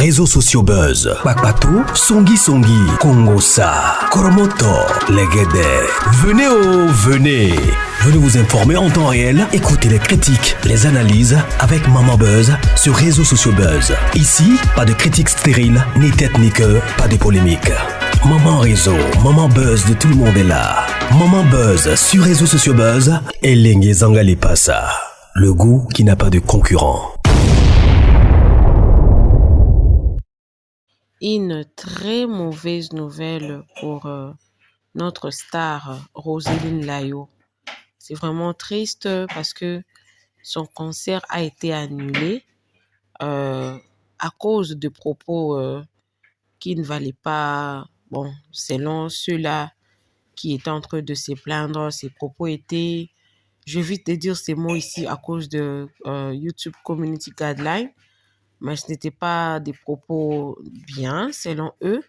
réseaux sociaux buzz. Bakpatou, Songi Songi, Kongosa, Koromoto, Legede. Venez. Venez vous informer en temps réel. Écoutez les critiques, les analyses avec Maman Buzz sur réseaux sociaux buzz. Ici, pas de critiques stériles, ni tête ni queue, pas de polémique. Maman réseau, Maman Buzz de tout le monde est là. Maman Buzz sur réseaux sociaux buzz. Et Lengue Zangali Passa. Le goût qui n'a pas de concurrent. Une très mauvaise nouvelle pour notre star Roselyne Layo. C'est vraiment triste parce que son concert a été annulé à cause de propos qui ne valaient pas, selon ceux-là qui étaient en train de se plaindre. Ces propos étaient, je vais vite te dire ces mots ici à cause de YouTube Community Guidelines, mais ce n'était pas des propos bien selon eux.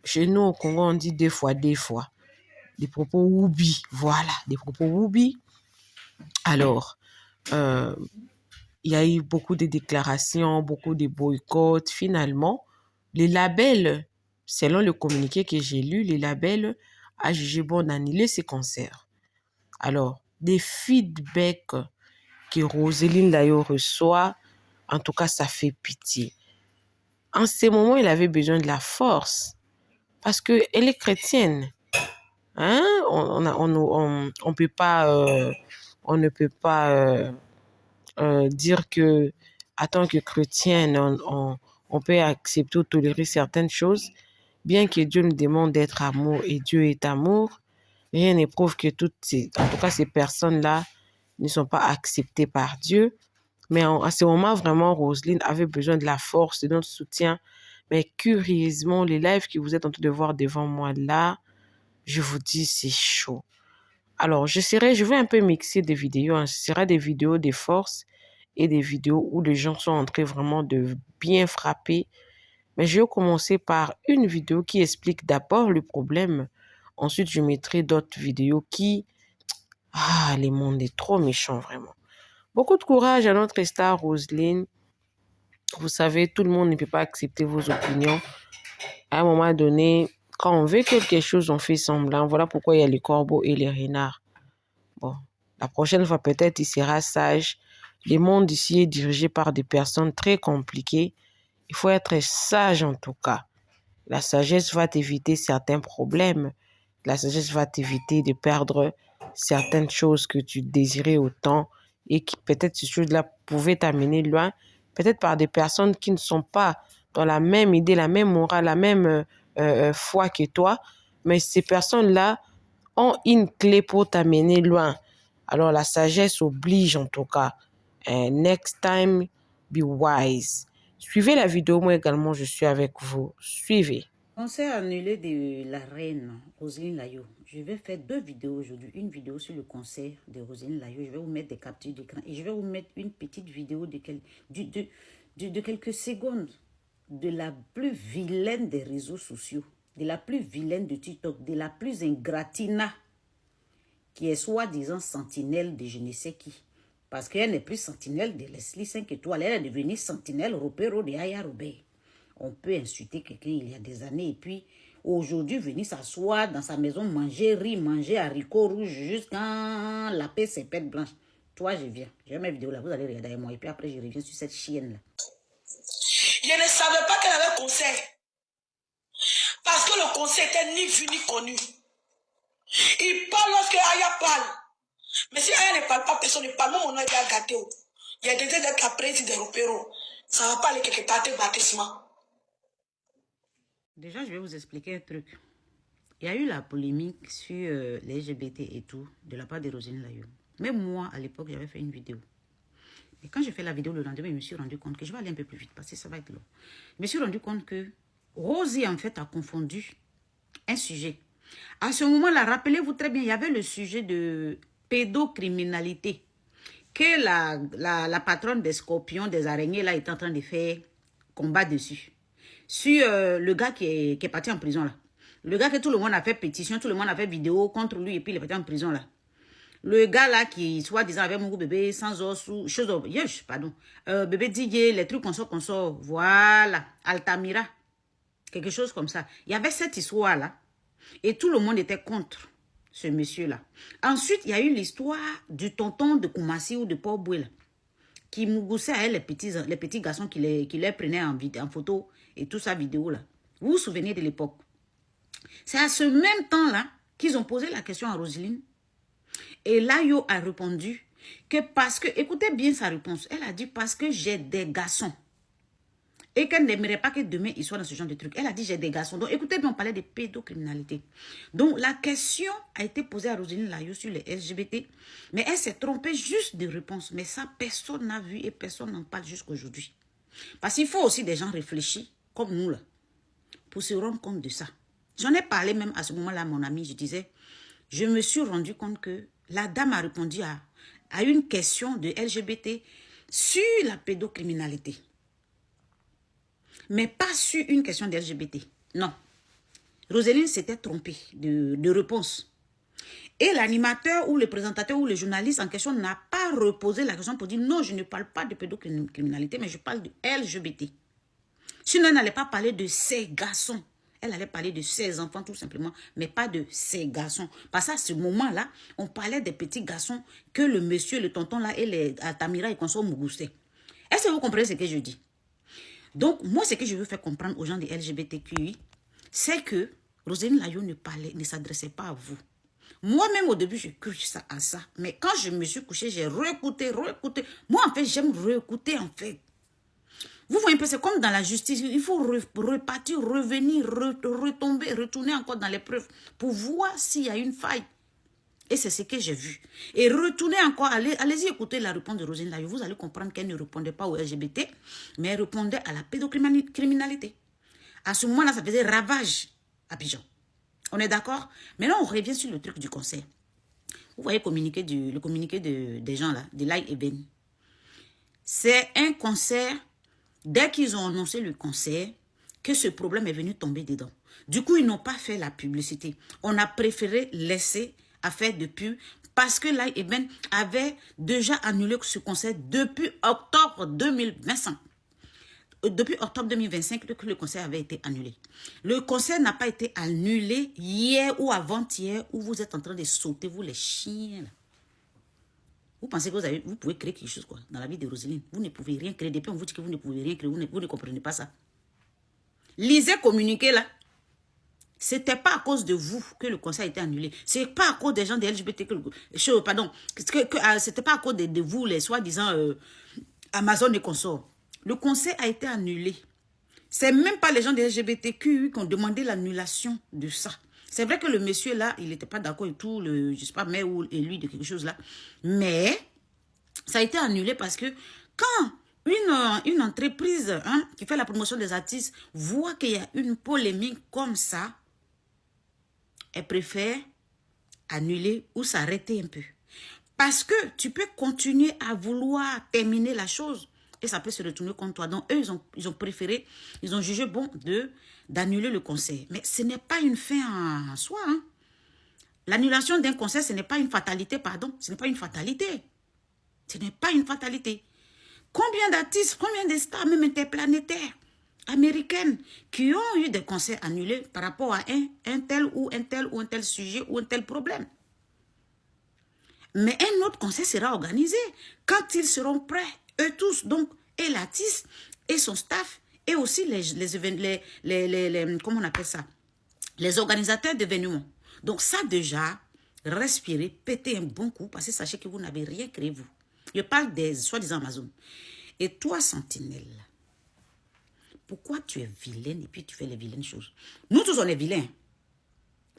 Chez nous au Congo, on dit des fois. Des propos woubi, voilà, des propos woubi. Alors, il y a eu beaucoup de déclarations, beaucoup de boycotts. Finalement, les labels, selon le communiqué que j'ai lu, les labels a jugé bon d'annuler ces concerts. Alors, des feedbacks que Roselyne Layo reçoit, en tout cas, ça fait pitié. En ces moments, elle avait besoin de la force parce qu'elle est chrétienne. Hein? On ne peut pas dire que, en tant que chrétienne, on peut accepter ou tolérer certaines choses, bien que Dieu nous demande d'être amour et Dieu est amour. Rien ne prouve que en tout cas, ces personnes-là ne sont pas acceptées par Dieu. Mais à ce moment, vraiment, Roselyne avait besoin de la force, de notre soutien. Mais curieusement, les lives que vous êtes en train de voir devant moi là, je vous dis, c'est chaud. Alors, je vais un peu mixer des vidéos. Hein. Ce sera des vidéos de force et des vidéos où les gens sont en train vraiment de bien frapper. Mais je vais commencer par une vidéo qui explique d'abord le problème. Ensuite, je mettrai d'autres vidéos qui... Ah, le monde est trop méchant, vraiment. Beaucoup de courage à notre star Roselyne. Vous savez, tout le monde ne peut pas accepter vos opinions. À un moment donné, quand on veut quelque chose, on fait semblant. Voilà pourquoi il y a les corbeaux et les renards. Bon, la prochaine fois, peut-être, il sera sage. Le monde ici est dirigé par des personnes très compliquées. Il faut être sage en tout cas. La sagesse va t'éviter certains problèmes. La sagesse va t'éviter de perdre certaines choses que tu désirais autant et qui peut-être ces choses-là pouvaient t'amener loin. Peut-être par des personnes qui ne sont pas dans la même idée, la même morale, la même foi que toi. Mais ces personnes-là ont une clé pour t'amener loin. Alors la sagesse oblige en tout cas. Next time, be wise. Suivez la vidéo, moi également je suis avec vous. Suivez. Concert annulé de la reine Roselyne Layo. Je vais faire 2 vidéos aujourd'hui. Une vidéo sur le concert de Roselyne Layo. Je vais vous mettre des captures d'écran. Et je vais vous mettre une petite vidéo de quelques secondes de la plus vilaine des réseaux sociaux, de la plus vilaine de TikTok, de la plus ingratina, qui est soi-disant sentinelle de je ne sais qui. Parce qu'elle n'est plus sentinelle de Leslie 5 étoiles. Elle est devenue sentinelle Ropero de Aya Robert. On peut insulter quelqu'un il y a des années et puis aujourd'hui venir s'asseoir dans sa maison, manger riz, manger haricots rouges jusqu'à la paix ses pètes blanches. Toi, je viens. Je vais mes vidéos là, vous allez regarder avec moi et puis après je reviens sur cette chienne là. Je ne savais pas qu'elle avait concert. Parce que le concert était ni vu ni connu. Il parle lorsque Aya parle. Mais si Aya ne parle pas, personne ne parle. Moi, mon nom est bien gâté. Il y a des d'être la présidente de Ropero. Ça ne va pas aller quelque part de bâtissement. Déjà, je vais vous expliquer un truc. Il y a eu la polémique sur les LGBT et tout, de la part de Roselyne Layo. Même moi, à l'époque, j'avais fait une vidéo. Et quand j'ai fait la vidéo le lendemain, je me suis rendu compte que je vais aller un peu plus vite parce que ça va être long. Je me suis rendu compte que Rosie, en fait, a confondu un sujet. À ce moment-là, rappelez-vous très bien, il y avait le sujet de pédocriminalité que la patronne des scorpions, des araignées, là, est en train de faire combat dessus. Sur le gars qui est parti en prison là. Le gars que tout le monde a fait pétition, tout le monde a fait vidéo contre lui et puis il est parti en prison là. Le gars là qui, soi-disant, avait mon bébé sans os ou chose, pardon. Bébé DJ, les trucs qu'on sort. Voilà. Altamira. Quelque chose comme ça. Il y avait cette histoire-là. Et tout le monde était contre ce monsieur-là. Ensuite, il y a eu l'histoire du tonton de Koumassi ou de Port-Boué, qui mougoussait à elle les petits garçons qui les prenaient en photo et tout ça vidéo là. Vous vous souvenez de l'époque? C'est à ce même temps-là qu'ils ont posé la question à Roselyne. Et Layo a répondu que parce que, écoutez bien sa réponse, elle a dit parce que j'ai des garçons. Et qu'elle n'aimerait pas que demain, il soit dans ce genre de truc. Elle a dit, j'ai des garçons. Donc, écoutez bien, on parlait de pédocriminalité. Donc, la question a été posée à Roselyne Layo sur les LGBT. Mais elle s'est trompée juste de réponse. Mais ça, personne n'a vu et personne n'en parle jusqu'à aujourd'hui. Parce qu'il faut aussi des gens réfléchis, comme nous, là, pour se rendre compte de ça. J'en ai parlé même à ce moment-là à mon ami. Je disais, je me suis rendu compte que la dame a répondu à une question de LGBT sur la pédocriminalité. Mais pas sur une question de LGBT. Non. Roselyne s'était trompée de réponse. Et l'animateur ou le présentateur ou le journaliste en question n'a pas reposé la question pour dire non, je ne parle pas de pédocriminalité, mais je parle de LGBT. Sinon, elle n'allait pas parler de ces garçons. Elle allait parler de ses enfants tout simplement, mais pas de ses garçons. Parce qu'à ce moment-là, on parlait des petits garçons que le monsieur, le tonton là et les Tamira et consorts mougoustaient. Est-ce que vous comprenez ce que je dis? Donc, moi, ce que je veux faire comprendre aux gens des LGBTQI, c'est que Roselyne Layo ne s'adressait pas à vous. Moi-même, au début, je cru ça à ça. Mais quand je me suis couchée, j'ai réécouté. Moi, en fait, j'aime réécouter, en fait. Vous voyez un peu, c'est comme dans la justice. Il faut repartir, revenir, retomber, retourner encore dans les preuves pour voir s'il y a une faille. Et c'est ce que j'ai vu. Et retournez encore, allez-y écouter la réponse de Roselyne Layo. Vous allez comprendre qu'elle ne répondait pas aux LGBT, mais elle répondait à la pédocriminalité. À ce moment-là, ça faisait ravage à Abidjan. On est d'accord? Maintenant, on revient sur le truc du concert. Vous voyez le communiqué des gens là, de Light Eben. C'est un concert, dès qu'ils ont annoncé le concert, que ce problème est venu tomber dedans. Du coup, ils n'ont pas fait la publicité. On a préféré laisser à faire de pub parce que Light Eben avait déjà annulé ce concert depuis octobre 2025. Depuis octobre 2025 que le concert avait été annulé. Le concert n'a pas été annulé hier ou avant-hier où vous êtes en train de sauter, vous les chiens. Là. Vous pensez que vous pouvez créer quelque chose quoi, dans la vie de Roselyne. Vous ne pouvez rien créer. Depuis on vous dit que vous ne pouvez rien créer, vous ne comprenez pas ça. Lisez communiqué là. C'était pas à cause de vous que le concert a été annulé. C'est pas à cause des gens des LGBT pardon. C'était pas à cause de vous, les soi-disant Amazon et consorts. Le concert a été annulé. C'est même pas les gens des LGBTQ qui ont demandé l'annulation de ça. C'est vrai que le monsieur là, il n'était pas d'accord et tout, je sais pas, mais ou lui de quelque chose là. Mais ça a été annulé parce que quand une entreprise qui fait la promotion des artistes voit qu'il y a une polémique comme ça, elle préfère annuler ou s'arrêter un peu. Parce que tu peux continuer à vouloir terminer la chose et ça peut se retourner contre toi. Donc, eux, ils ont préféré, ils ont jugé bon d'annuler le concert. Mais ce n'est pas une fin en soi. Hein. L'annulation d'un concert, ce n'est pas une fatalité, pardon. Ce n'est pas une fatalité. Ce n'est pas une fatalité. Combien d'artistes, combien de stars, même interplanétaires, américaines, qui ont eu des concerts annulés par rapport à un tel sujet ou un tel problème. Mais un autre concert sera organisé quand ils seront prêts. Eux tous, donc, et l'artiste, et son staff, et aussi comment on appelle ça? Les organisateurs d'événements. Donc ça déjà, respirez, pétez un bon coup, parce que sachez que vous n'avez rien créé, vous. Je parle des soi-disant Amazon. Et toi, Sentinelle, pourquoi tu es vilaine et puis tu fais les vilaines choses? Nous tous, on est vilains.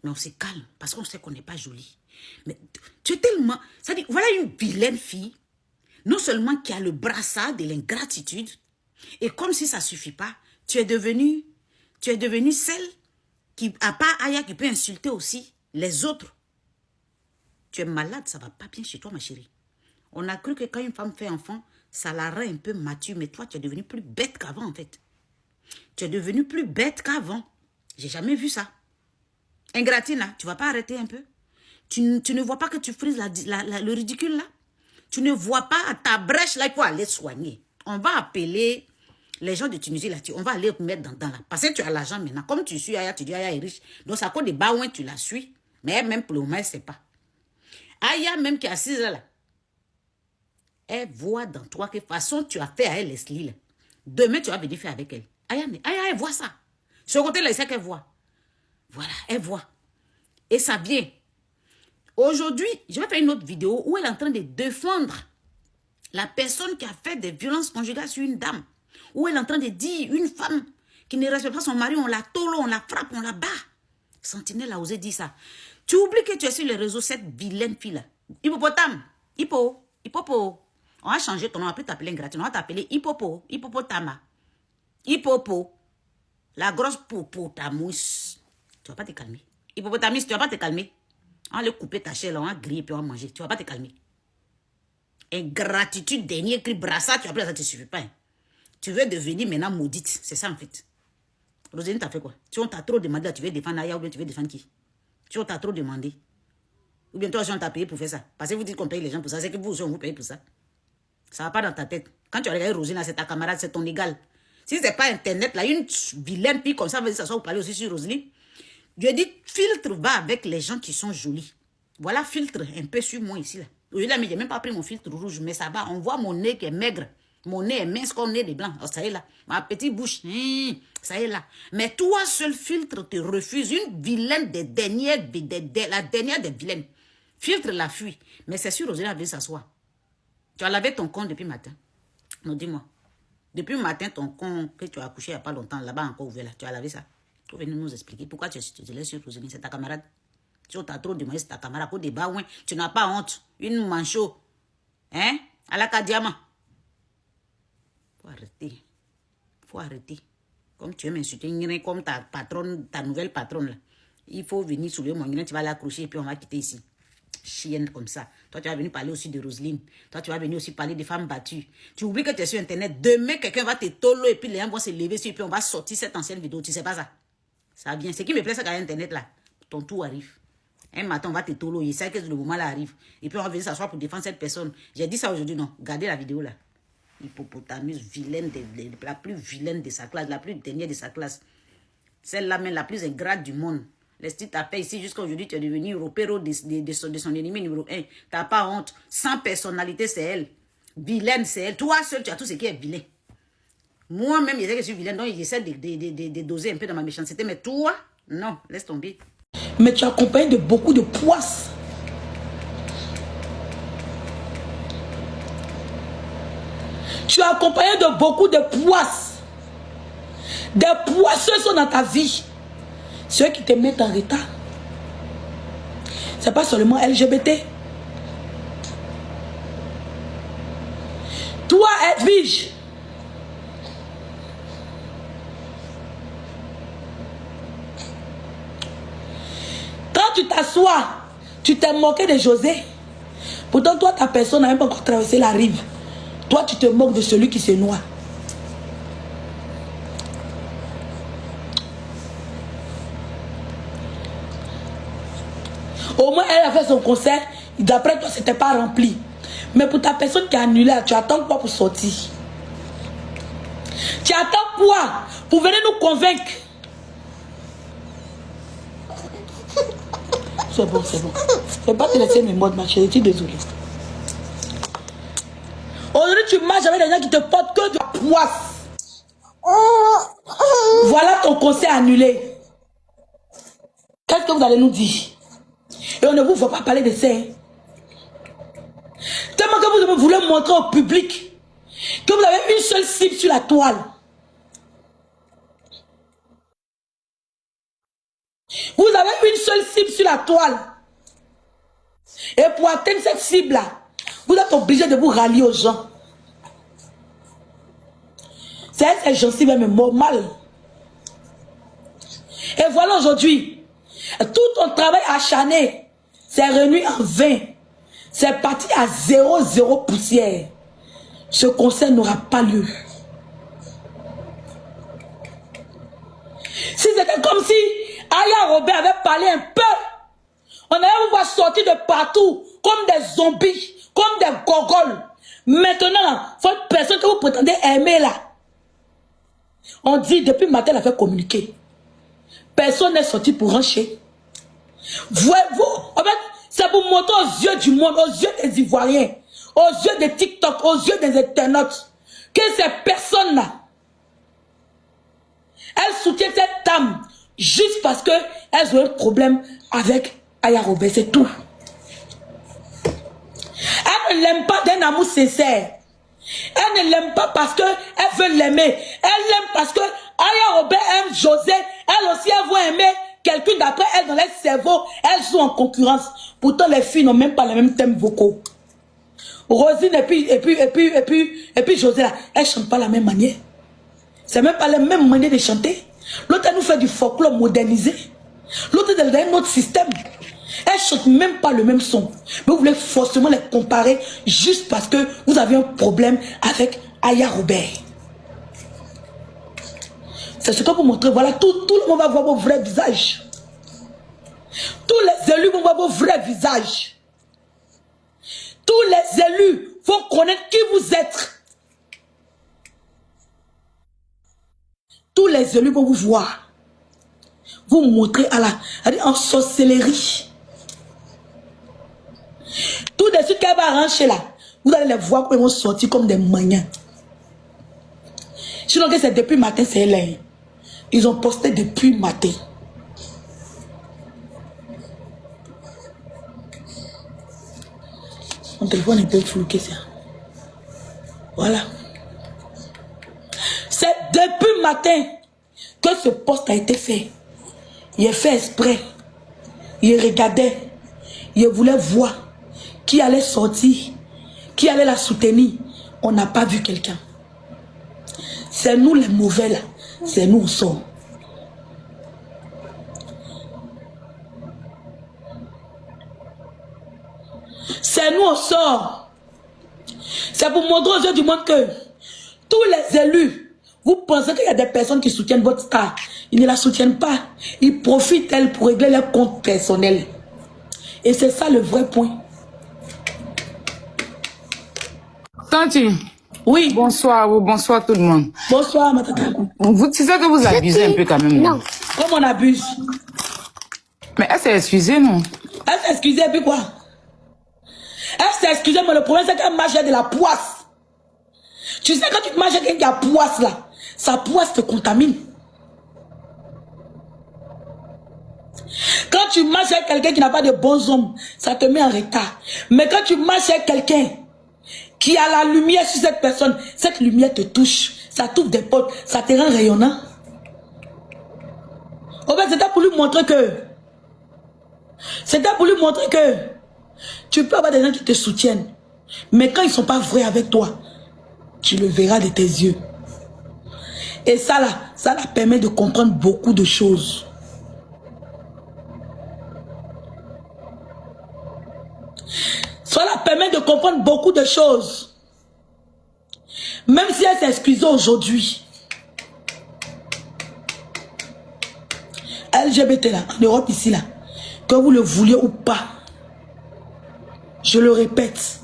Mais on se calme, parce qu'on sait qu'on n'est pas joli. Mais tu es tellement... Ça dit, voilà une vilaine fille, non seulement qui a le brassard de l'ingratitude, et comme si ça ne suffit pas, tu es devenue celle qui, à part Aya, qui peut insulter aussi les autres. Tu es malade, ça ne va pas bien chez toi, ma chérie. On a cru que quand une femme fait enfant, ça la rend un peu mature, mais toi, tu es devenue plus bête qu'avant, en fait. Tu es devenue plus bête qu'avant. J'ai jamais vu ça. Ingratina, tu ne vas pas arrêter un peu? Tu ne vois pas que tu frises le ridicule là? Tu ne vois pas ta brèche là, il faut aller soigner. On va appeler les gens de Tunisie là, on va aller mettre dans là. Parce que tu as l'argent maintenant. Comme tu suis Aya, tu dis Aya est riche. Donc ça cause des baouins, tu la suis. Mais elle, même pour le moment, elle ne sait pas. Aya même qui est assise là. Elle voit dans toi que façon tu as fait à elle Leslie là. Demain, tu vas venir faire avec elle. Aya, elle voit ça. Ce côté là, c'est qu'elle voit. Voilà, elle voit. Et ça vient. Aujourd'hui, je vais faire une autre vidéo où elle est en train de défendre la personne qui a fait des violences conjugales sur une dame. Où elle est en train de dire une femme qui ne respecte pas son mari, on la tolo, on la frappe, on la bat. Sentinelle a osé dire ça. Tu oublies que tu es sur les réseaux, cette vilaine fille-là. Hippopotame. Hippopo. On va changer ton nom, on va plus t'appeler ingrati, on va t'appeler Hippopo. Hippopotama. Hippopo. La grosse popotamousse. Tu vas pas te calmer. Hippopotamus, tu vas pas te calmer. On va le couper ta chair, on va griller puis on va manger. Tu vas pas te calmer. Ingratitude, dernier cri, brassard, tu vas plus, ça te suffit pas. Hein. Tu veux devenir maintenant maudite. C'est ça en fait. Roséline, t'as fait quoi? Si on t'a trop demandé, tu veux défendre Aya ou bien tu veux défendre qui? Si on t'a trop demandé. Ou bien toi, si on t'a payé pour faire ça. Parce que vous dites qu'on paye les gens pour ça. C'est que vous aussi, on vous paye pour ça. Ça va pas dans ta tête. Quand tu as regardé Roséline, c'est ta camarade, c'est ton égal. Si c'est pas Internet, là, une vilaine fille comme ça, ça soit vous parler aussi sur Roséline. Je dis, filtre va avec les gens qui sont jolis. Voilà, filtre un peu sur moi ici. Là. Aujourd'hui, mais j'ai même pas pris mon filtre rouge, mais ça va. On voit mon nez qui est maigre. Mon nez est mince comme nez de blanc. Oh, ça y est là. Ma petite bouche. Ça y est là. Mais toi, seul filtre te refuse. Une vilaine des dernières, la dernière des vilaines. Filtre la fuit. Mais c'est sûr, Roséline a voulu s'asseoir. Tu as lavé ton compte depuis matin. Non, dis-moi. Depuis matin, ton compte que tu as accouché il n'y a pas longtemps, là-bas encore ouvert là. Tu as lavé ça. Tu veux nous expliquer pourquoi tu te laisses sur Roséline. C'est ta camarade. Si on t'a trop demandé, c'est ta camarade. Pour des baouins, tu n'as pas honte. Une manchot. Hein? À la Kadiama. Faut arrêter. Comme tu veux m'insulter, comme ta patronne, ta nouvelle patronne là. Il faut venir soulever mon tu vas l'accrocher et puis on va quitter ici. Chienne comme ça. Toi, tu vas venir parler aussi de Roséline. Toi, tu vas venir aussi parler des femmes battues. Tu oublies que tu es sur Internet. Demain, quelqu'un va te tolo et puis les gens vont se lever sur et puis on va sortir cette ancienne vidéo. Tu sais pas ça? Ça vient. Ce qui me plaît, c'est qu'à Internet là, ton tour arrive. Un matin, on va te tolo. Il sait que le moment là arrive. Et puis on va venir s'asseoir pour défendre cette personne. J'ai dit ça aujourd'hui, non. Regardez la vidéo là. Hippopotamus, vilaine, la plus vilaine de sa classe, la plus dernière de sa classe. Celle-là même la plus ingrate du monde. Laisse-tu taper ici jusqu'à aujourd'hui, tu es devenu repéro de son ennemi numéro 1. Tu n'as pas honte. Sans personnalité, c'est elle. Vilaine, c'est elle. Toi seul, tu as tout ce qui est vilain. Moi-même, je sais que je suis vilaine, donc j'essaie de doser un peu dans ma méchanceté. Mais toi, non, laisse tomber. Mais tu es accompagné de beaucoup de poisses. Tu es accompagné de beaucoup de poisses. Des poisseux sont dans ta vie. Ceux qui te mettent en retard. C'est pas seulement LGBT. Toi, Edwige. Quand tu t'assois, tu t'es moqué de José. Pourtant, toi, ta personne n'a même pas encore traversé la rive. Toi, tu te moques de celui qui se noie. Au moins, elle a fait son concert. D'après toi, ce n'était pas rempli. Mais pour ta personne qui a annulé, tu attends quoi pour sortir? Tu attends quoi pour venir nous convaincre? C'est bon, c'est bon. Je ne vais pas te laisser mes mots, ma chérie. Je suis désolée. Aujourd'hui, tu marches avec des gens qui te portent que de la poisse. Voilà ton concert annulé. Qu'est-ce que vous allez nous dire? Et on ne vous voit pas parler de ça. Tellement que vous voulez montrer au public que vous avez une seule cible sur la toile. Vous avez une seule cible sur la toile. Et pour atteindre cette cible-là, vous êtes obligé de vous rallier aux gens. C'est gentil, mais normal. Et voilà aujourd'hui, tout ton travail acharné, c'est réuni en vain. C'est parti à 0,0 poussière. Ce concert n'aura pas lieu. Si c'était comme si Aya Robert avait parlé un peu, On allait vous voir sortir de partout, comme des zombies, comme des gogoles. Maintenant, votre personne que vous prétendez aimer là, on dit depuis le matin, elle a fait communiquer. Personne n'est sorti pour rancher. Voyez-vous, en fait, c'est pour montrer aux yeux du monde, aux yeux des Ivoiriens, aux yeux des TikTok, aux yeux des internautes, que ces personnes-là, elles soutiennent cette dame juste parce qu'elles ont un problème avec Aya Robert, c'est tout. Elle ne l'aime pas d'un amour sincère. Elle ne l'aime pas parce qu'elle veut l'aimer. Elle l'aime parce que Aya Robert aime José. Elle aussi, elle veut aimer quelqu'un d'après elle dans leur cerveau. Elles sont en concurrence. Pourtant, les filles n'ont même pas les mêmes thèmes vocaux. Rosine et puis José, là, elles ne chantent pas la même manière. C'est même pas la même manière de chanter. L'autre, elle nous fait du folklore modernisé. L'autre, elle a un autre système. Elles ne chantent même pas le même son. Mais vous voulez forcément les comparer juste parce que vous avez un problème avec Aya Robert. C'est ce que vous montrez. Voilà, tout le monde va voir vos vrais visages. Tous les élus vont voir vos vrais visages. Tous les élus vont connaître qui vous êtes. Tous les élus vont vous voir. Vous montrer en sorcellerie. Tout de suite qu'elle va arracher là, vous allez les voir quand ils vont sortir comme des maniens. Sinon que c'est depuis matin, c'est là. Ils ont posté depuis matin. Mon téléphone est un peu flouqué ça. Voilà. C'est depuis matin que ce poste a été fait. Il est fait exprès. Il regardait. Il voulait voir qui allait sortir, qui allait la soutenir. On n'a pas vu quelqu'un. C'est nous les mauvais là. C'est nous on sort. C'est nous on sort. C'est pour montrer aux yeux du monde que tous les élus, vous pensez qu'il y a des personnes qui soutiennent votre star. Ils ne la soutiennent pas. Ils profitent d'elle pour régler leurs comptes personnels. Et c'est ça le vrai point. Tanti. Oui. Bonsoir, bonsoir tout le monde. Bonsoir, ma tata. Vous, tu sais que vous abusez un peu quand même. Non. Comme on abuse. Mais elle s'est excusée, non? Elle s'est excusée, et puis quoi? Elle s'est excusée, mais le problème c'est qu'elle mangeait de la poisse. Tu sais, quand tu manges quelqu'un qui a poisse là, sa poisse te contamine. Quand tu marches avec quelqu'un qui n'a pas de bons hommes, ça te met en retard. Mais quand tu marches avec quelqu'un qui a la lumière sur cette personne, cette lumière te touche, ça t'ouvre des portes, ça te rend rayonnant. En fait, c'était pour lui montrer que... tu peux avoir des gens qui te soutiennent. Mais quand ils ne sont pas vrais avec toi, tu le verras de tes yeux. Et ça la permet de comprendre beaucoup de choses. Ça la permet de comprendre beaucoup de choses. Même si elle s'excuse aujourd'hui. LGBT là, en Europe ici là, que vous le vouliez ou pas, je le répète,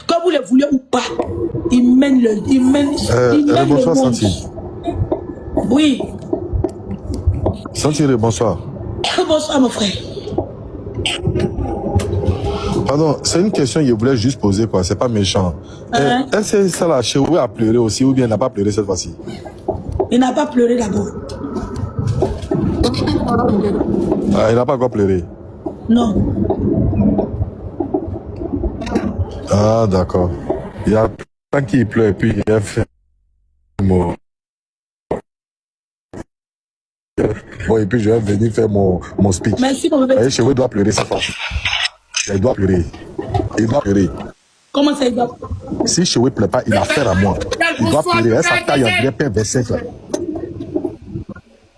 que vous le vouliez ou pas, il mène le bonsoir, monde. Santi. Oui. Santi, bonsoir. Bonsoir mon frère. Pardon, c'est une question que je voulais juste poser, quoi. C'est pas méchant. Est-ce que ça l'a Chéoué a pleuré aussi ou bien il n'a pas pleuré cette fois-ci? Il n'a pas pleuré d'abord. Ah, il n'a pas encore pleuré? Non. Ah, d'accord. Il y a tant qu'il pleure et puis il a fait un mot. Bon, et puis je vais venir faire mon speech. Merci mon bébé. Chéoué doit pleurer cette fois-ci. Il doit pleurer. Il doit pleurer. Comment ça il doit? Si Chéoué ne pleure pas, il a affaire à moi. Il doit pleurer. Sa taille en vrai, Père Verset.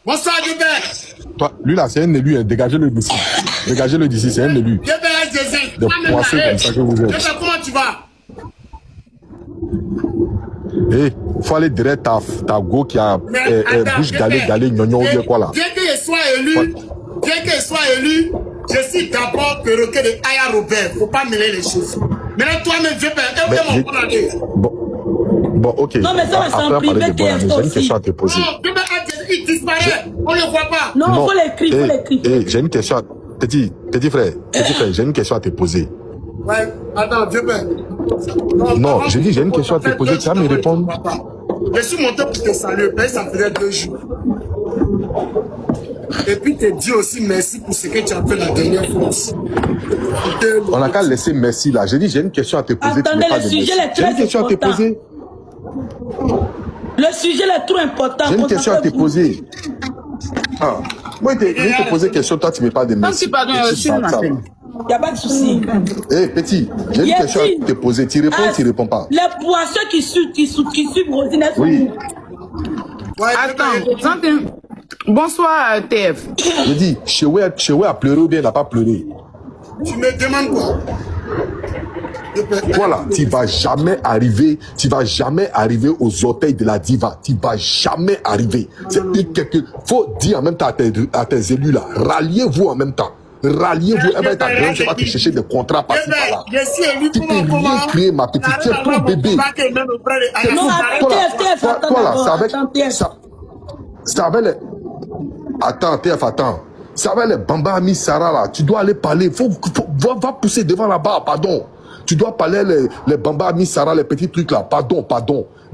Bonsoir, Gilbert. Toi, lui là, c'est un élu, dégagez-le d'ici. Dégagez-le d'ici, c'est un élu. De poisson comme ça que vous êtes. Gilbert, comment tu vas? Eh, faut aller direct ta go qui a bouche galée, gnognon ou bien quoi là. Bien qu'il soit élu, Je suis d'abord perroquet de Aya Robert. Faut pas mêler les choses. Maintenant, toi-même, je vais Bon, ok. Non, mais ça, c'est en privé, j'ai une question à te poser. Non, il disparaît. On ne le voit pas. Non, il faut l'écrire, j'ai une question. Petit frère, j'ai une question à te poser. Ouais, attends, je vais. Non, j'ai dit, j'ai une question à te poser. Tu vas me répondre. Je suis monté pour te saluer, mais ça faisait 2 jours. Et puis te dire aussi merci pour ce que tu as fait la dernière fois. On n'a qu'à laisser merci là. J'ai dit, j'ai une question à te poser. Attendez, le sujet est très important. J'ai une question à te poser. Le sujet est trop important. J'ai une question à te poser. Ah, moi, je vais te poser une question, toi, tu ne mets pas de merci. Pardon, il n'y a pas de souci. Eh, petit, j'ai une question à te poser. Tu réponds, tu ne réponds pas. Les poissons qui suivent Rosine, elles sont oui. Attends, Santin. Bonsoir, TF. Je dis, Chewe a pleuré ou bien il n'a pas pleuré? Tu me demandes quoi? Voilà, tu vas jamais arriver aux orteils de la diva. Tu vas jamais arriver. Faut dire en même temps à tes élus là, ralliez-vous en même temps. Ralliez-vous, elle va être à grande, elle va te chercher des contrats par-ci par-là. Tu peux rien créer, ma petite, tu es trop bébé. C'est avec les... Attends, TF, attends. C'est avec les Bamba Ami Sarah là. Tu dois aller parler. Va pousser devant là-bas, pardon. Tu dois parler les Bamba Ami Sarah, les petits trucs là. Pardon.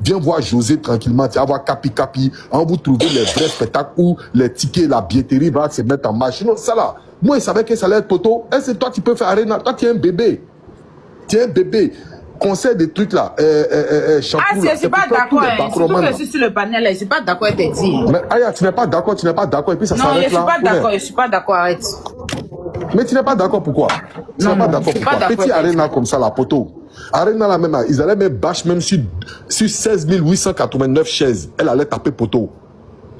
Viens voir José tranquillement. Tu vas voir Capi. On vous trouver les vrais spectacles où les tickets, la billetterie va se mettre en marche. Non, ça là. Moi, je savais que ça allait être poteau. Et c'est toi qui peux faire arena. Toi, tu es un bébé. Conseil des trucs là, shampoo, je suis pas d'accord. Surtout que je suis sur le panel là, je suis pas d'accord avec tes dires. Mais Aya, tu n'es pas d'accord, et puis ça s'arrête là. Non, je suis pas d'accord, arrête. Mais tu n'es pas d'accord pourquoi? Tu n'es pas d'accord pourquoi? Petit arena comme ça, la poteau. Arena là même, ils allaient mettre bâche même sur 16 889 chaises. Elle allait taper poteau.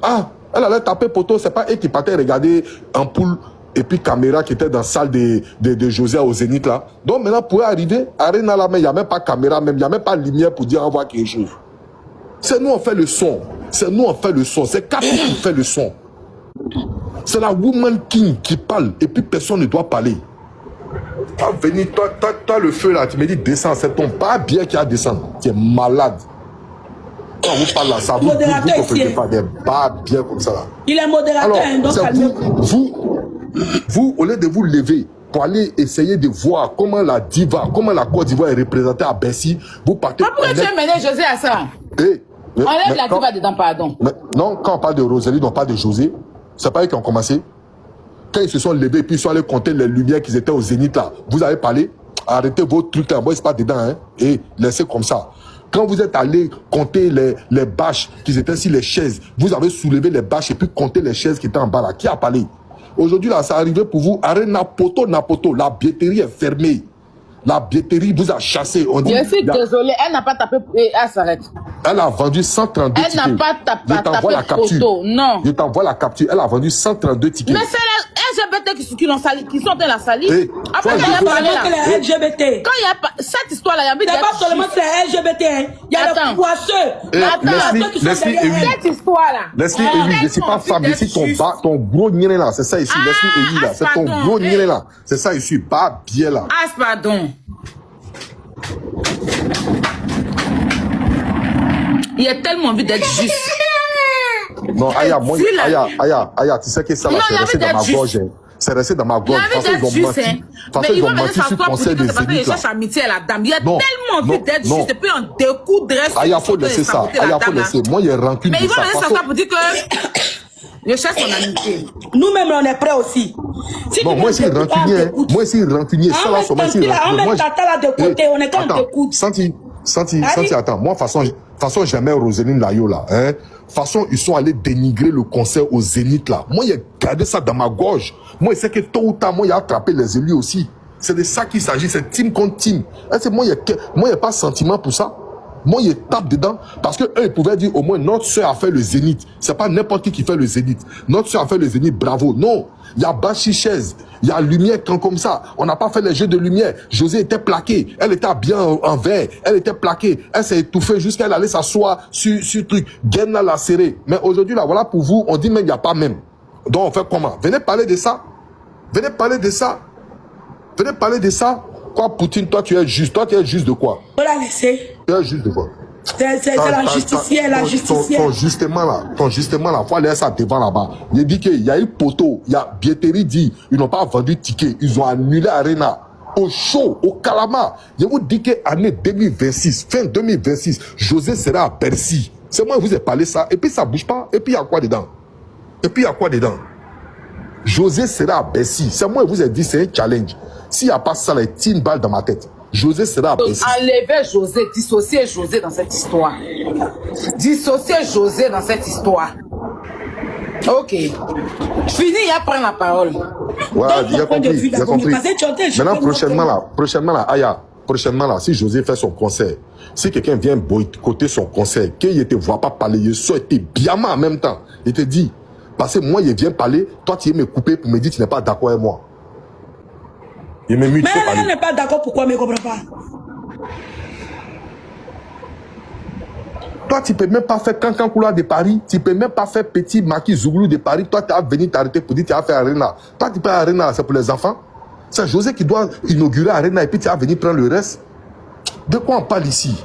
Ah, elle allait taper poteau, c'est pas elle qui partait regarder en poule. Et puis caméra qui était dans la salle de José au Zénith là. Donc maintenant pour arriver, Arena là, mais il n'y a même pas caméra, même il n'y a même pas de lumière pour dire envoie quelque chose. C'est nous on fait le son. C'est Capi qui fait le son. C'est la Woman King qui parle et puis personne ne doit parler. Ah, venez, toi le feu là, tu me dis descends, c'est ton pas bien qui a descendu. Tu es malade. Quand vous parlez là, ça vous comprenez pas des bas bien comme ça là. Il est modérateur, alors, vous, au lieu de vous lever pour aller essayer de voir comment la diva, comment la Côte d'Ivoire est représentée à Bercy, vous partez... Pourquoi tu as mené José à ça? Enlève la diva dedans, pardon. Non, quand on parle de Rosalie, on parle de José. C'est pas eux qui ont commencé. Quand ils se sont levés, puis ils sont allés compter les lumières qu'ils étaient au Zénith là. Vous avez parlé, arrêtez vos trucs là, moi c'est pas dedans, hein, et laissez comme ça. Quand vous êtes allé compter les bâches qui étaient sur les chaises, vous avez soulevé les bâches et puis compté les chaises qui étaient en bas là. Qui a parlé? Aujourd'hui, là, ça arrivait pour vous. Arena Poto, la billetterie est fermée. La billetterie vous a chassé. On dit, je suis désolé, elle n'a pas tapé. Elle s'arrête. Elle a vendu 132 tickets. Elle n'a pas tapé la capture. Photo, non. Je t'envoie la capture. Elle a vendu 132 tickets. Mais c'est les LGBT qui sont en la salie. Après, il y a parlé là. Les LGBT. Quand il y a cette histoire-là, il y a c'est pas seulement les LGBT. Il y a les poisseux. Leslie cette histoire-là. Leslie Ewi, je ne suis pas femme. Je suis ton gros nien là. C'est ça ici. Leslie Ewi là. C'est ton gros nien là. C'est ça ici. Pas bien là. Ah, pardon. Il a tellement envie d'être juste. Non, Aya, tu sais que ça va se rester dans ma gorge. C'est resté dans ma gorge. Il a envie d'être juste, hein. Mais il va venir s'asseoir pour dire que c'est parce qu'il cherche amitié à la dame. Il a tellement envie d'être juste et puis on découdrait. Aya, faut laisser ça. Aya, faut laisser. Moi, il y a rancune. Mais il va venir s'asseoir pour dire que je cherche son amitié. Nous-mêmes, on est prêts aussi. Non, moi, c'est rancunier. Moi, c'est rancunier. Ça va sûrement c'est rancunier. On met Tata là de côté. On est quand on t'écoute. Santi, attends. Moi, façon, jamais Roselyne Layo là. Hein. Façon, ils sont allés dénigrer le concert au Zénith là. Moi, il a gardé ça dans ma gorge. Moi, il sait que tôt ou tard, moi, il a attrapé les élus aussi. C'est de ça qu'il s'agit. C'est team contre team. Moi, il n'y a pas sentiment pour ça. Moi, il tape dedans parce que eux, ils pouvaient dire au moins notre soeur a fait le Zénith. C'est pas n'importe qui fait le Zénith. Notre soeur a fait le Zénith, bravo. Non, il y a Bachi chaise, il y a lumière quand comme ça. On n'a pas fait les jeux de lumière. José était plaqué, elle était bien en vert, elle était plaquée, elle s'est étouffée jusqu'à elle allait s'asseoir sur truc. Genna l'a serré. Mais aujourd'hui là, voilà pour vous, on dit même il n'y a pas même. Donc on fait comment? Venez parler de ça. Venez parler de ça. Venez parler de ça. Quoi, Poutine, toi, tu es juste. Toi, tu es juste de quoi? On l'a laissé. Tu es juste de quoi? C'est la justicière, la justicière. Ton justement là, faut aller ça devant là-bas. Il dit qu'il y a eu poteau, il y a Bieteri dit, ils n'ont pas vendu ticket, ils ont annulé Arena. Au show, au Calama. Je vous dis que année 2026, fin 2026, José sera à Bercy. C'est moi qui vous ai parlé ça, et puis ça bouge pas, et puis il y a quoi dedans? José sera à Bercy. C'est moi qui vous ai dit, c'est un challenge. S'il n'y a pas ça, il y a une balle dans ma tête. José sera à Bercy. Enlevez José, dissociez José dans cette histoire. Dissociez José dans cette histoire. Ok. Fini, il y a prendre la parole. Ouais, il a compris. Maintenant, prochainement là, Aya, prochainement là, si José fait son concert, si quelqu'un vient boycotter son concert, qu'il ne te voit pas parler, il soit bien en même temps, il te dit, parce que moi, il vient parler, toi, tu veux me couper pour me dire que tu n'es pas d'accord avec moi. Il me mute. Mais elle n'est pas d'accord, pourquoi elle ne comprend pas? Toi, tu ne peux même pas faire Cancan Coulard de Paris. Tu ne peux même pas faire Petit Maki Zouglou de Paris. Toi, tu as venu t'arrêter pour dire que tu as fait Arena. Toi, tu peux Arena, c'est pour les enfants. C'est José qui doit inaugurer Arena et puis tu as venu prendre le reste. De quoi on parle ici?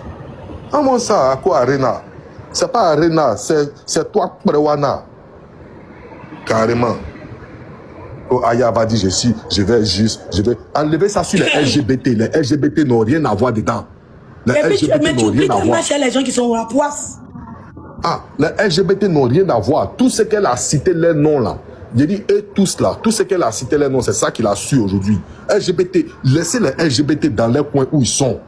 Comment ça, à quoi Arena? C'est pas Arena, c'est toi, Prewana. Carrément. Oh, Aya va dire, je vais enlever ça sur les LGBT. Les LGBT n'ont rien à voir dedans. Les LGBT n'ont rien à voir. Les gens qui sont à poisse. Ah, les LGBT n'ont rien à voir. Tout ce qu'elle a cité, les noms là. J'ai dit, eux tous là, tout ce qu'elle a cité, les noms, c'est ça qu'il a su aujourd'hui. LGBT, laissez les LGBT dans les coins où ils sont.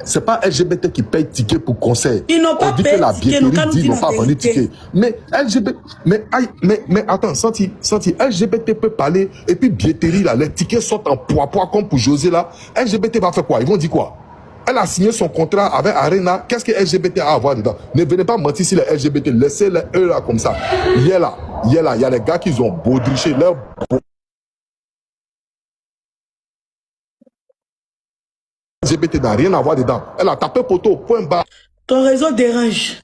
C'est pas LGBT qui paye ticket pour concert. Ils n'ont pas payé ticket, ils n'ont pas vendu ticket. Mais LGBT, mais attends, Santi, LGBT peut parler, et puis Bieteri là, les tickets sont en poids comme pour José là. LGBT va faire quoi? Ils vont dire quoi? Elle a signé son contrat avec Arena. Qu'est-ce que LGBT a à voir dedans? Ne venez pas mentir sur les LGBT. Laissez-les eux là comme ça. Il y a les gars qui ont baudriché leur... LGBT n'a rien à voir dedans. Elle a tapé poteau, point bas. Ton réseau dérange.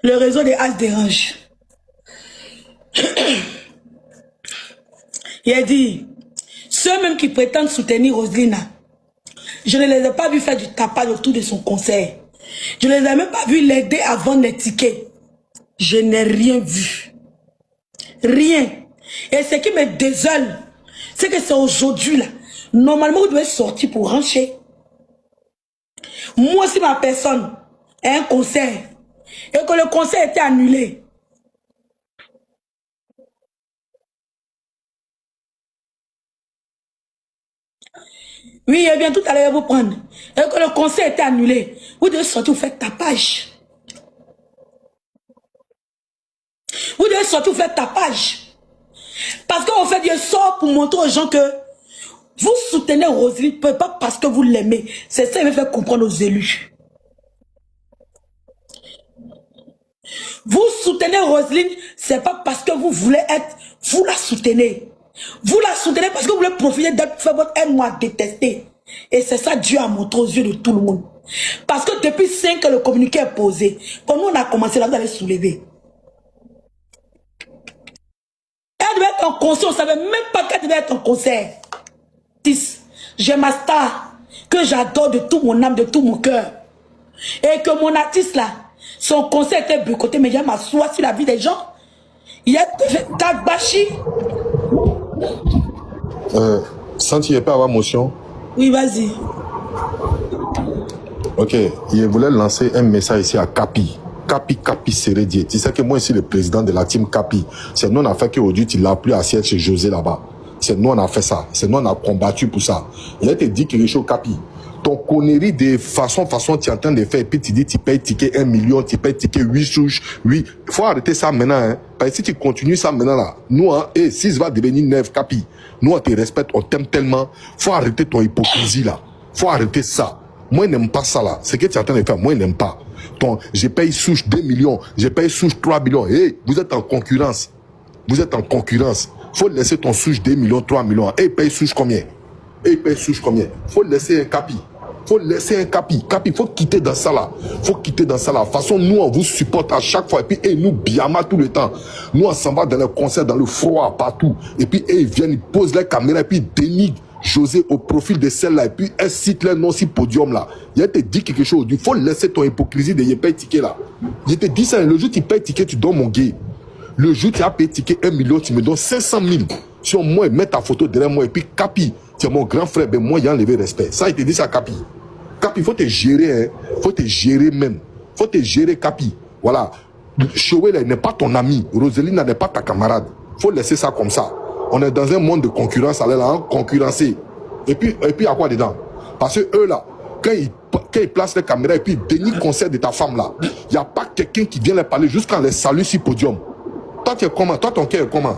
Le réseau des As dérange. Il a dit, ceux-mêmes qui prétendent soutenir Roselina, je ne les ai pas vus faire du tapage autour de son concert. Je ne les ai même pas vus l'aider à vendre les tickets. Je n'ai rien vu. Rien. Et ce qui me désole, c'est que c'est aujourd'hui là. Normalement, vous devez sortir pour rentrer. Moi, si ma personne a un concert et que le concert était annulé, oui, eh bien, tout à l'heure, vous prendre. Et que le concert était annulé, vous devez sortir, vous faites tapage. Vous devez sortir, vous faites tapage. Parce qu'en fait, Dieu sort pour montrer aux gens que vous soutenez Roselyne, pas parce que vous l'aimez. C'est ça qui me fait comprendre aux élus. Vous soutenez Roselyne, c'est pas parce que vous voulez être, vous la soutenez. Vous la soutenez parce que vous voulez profiter d'être fait votre aide-moi détester. Et c'est ça Dieu a montré aux yeux de tout le monde. Parce que depuis 5 ans, le communiqué est posé. Quand nous on a commencé là, vous avez soulevé. Elle devait être en concert, on ne savait même pas qu'elle devait être en concert. J'ai ma star que j'adore de tout mon âme, de tout mon cœur. Et que mon artiste là, son concert était boycotté, mais j'ai ma soie sur la vie des gens. Il y a Tagbashi. Santi, il peut avoir motion? Oui, vas-y. Ok, il voulait lancer un message ici à Capi. Capi Sérédier. Tu sais que moi, ici, le président de la team Capi, c'est nous, on a fait qu'aujourd'hui, tu l'as plus assis chez José là-bas. C'est nous, on a fait ça. C'est nous, on a combattu pour ça. Il a été dit qu'il est chaud, Capi. Ton connerie de façon, tu es en train de faire, et puis tu dis, tu payes ticket 1 million, tu payes ticket 8 souches, 8. Il faut arrêter ça maintenant, hein. Parce que si tu continues ça maintenant, là, nous, hein, et si ça va devenir 9, Capi, nous, on te respecte, on t'aime tellement. Faut arrêter ton hypocrisie, là. Faut arrêter ça. Moi, je n'aime pas ça, là. Ce que tu es en train de faire, moi, je n'aime pas. Je paye souche 2 millions, je paye souche 3 millions. Hey, vous êtes en concurrence. Vous êtes en concurrence. Faut laisser ton souche 2 millions, 3 millions. Et paye souche combien? Et paye souche combien? Faut laisser un Capi. Faut laisser un capi. Capi, faut quitter dans ça là. Faut quitter dans ça là. De toute façon, nous, on vous supporte à chaque fois. Et puis, nous, Biama tout le temps. Nous, on s'en va dans les concerts, dans le froid, partout. Et puis, ils viennent, ils posent les caméras, et puis ils dénigrent José au profil de celle-là. Et puis, elle cite les noms sur podium là. Il te dit quelque chose. Il faut laisser ton hypocrisie de payer ticket là. Je te dis ça, le jour où tu payes ticket, tu donnes mon gay. Le jour où tu as payé ticket 1 million, tu me donnes 500 000. Sur moi, mets ta photo derrière moi. Et puis, Capi, tu es mon grand frère, ben moi, il a enlevé respect. Ça, il te dit ça, Capi. Capi, il faut te gérer, hein. Faut te gérer même. Faut te gérer, Capi. Voilà. Choué n'est pas ton ami. Roselina n'est pas ta camarade. Faut laisser ça comme ça. On est dans un monde de concurrence, elle est là, concurrencer. Et puis, il y a quoi dedans? Parce que eux, là, quand ils placent les caméras et puis ils dénigrent le concert de ta femme, là, il n'y a pas quelqu'un qui vient les parler jusqu'à les saluer sur le podium. Toi, tu es comment? Toi, ton cœur est comment?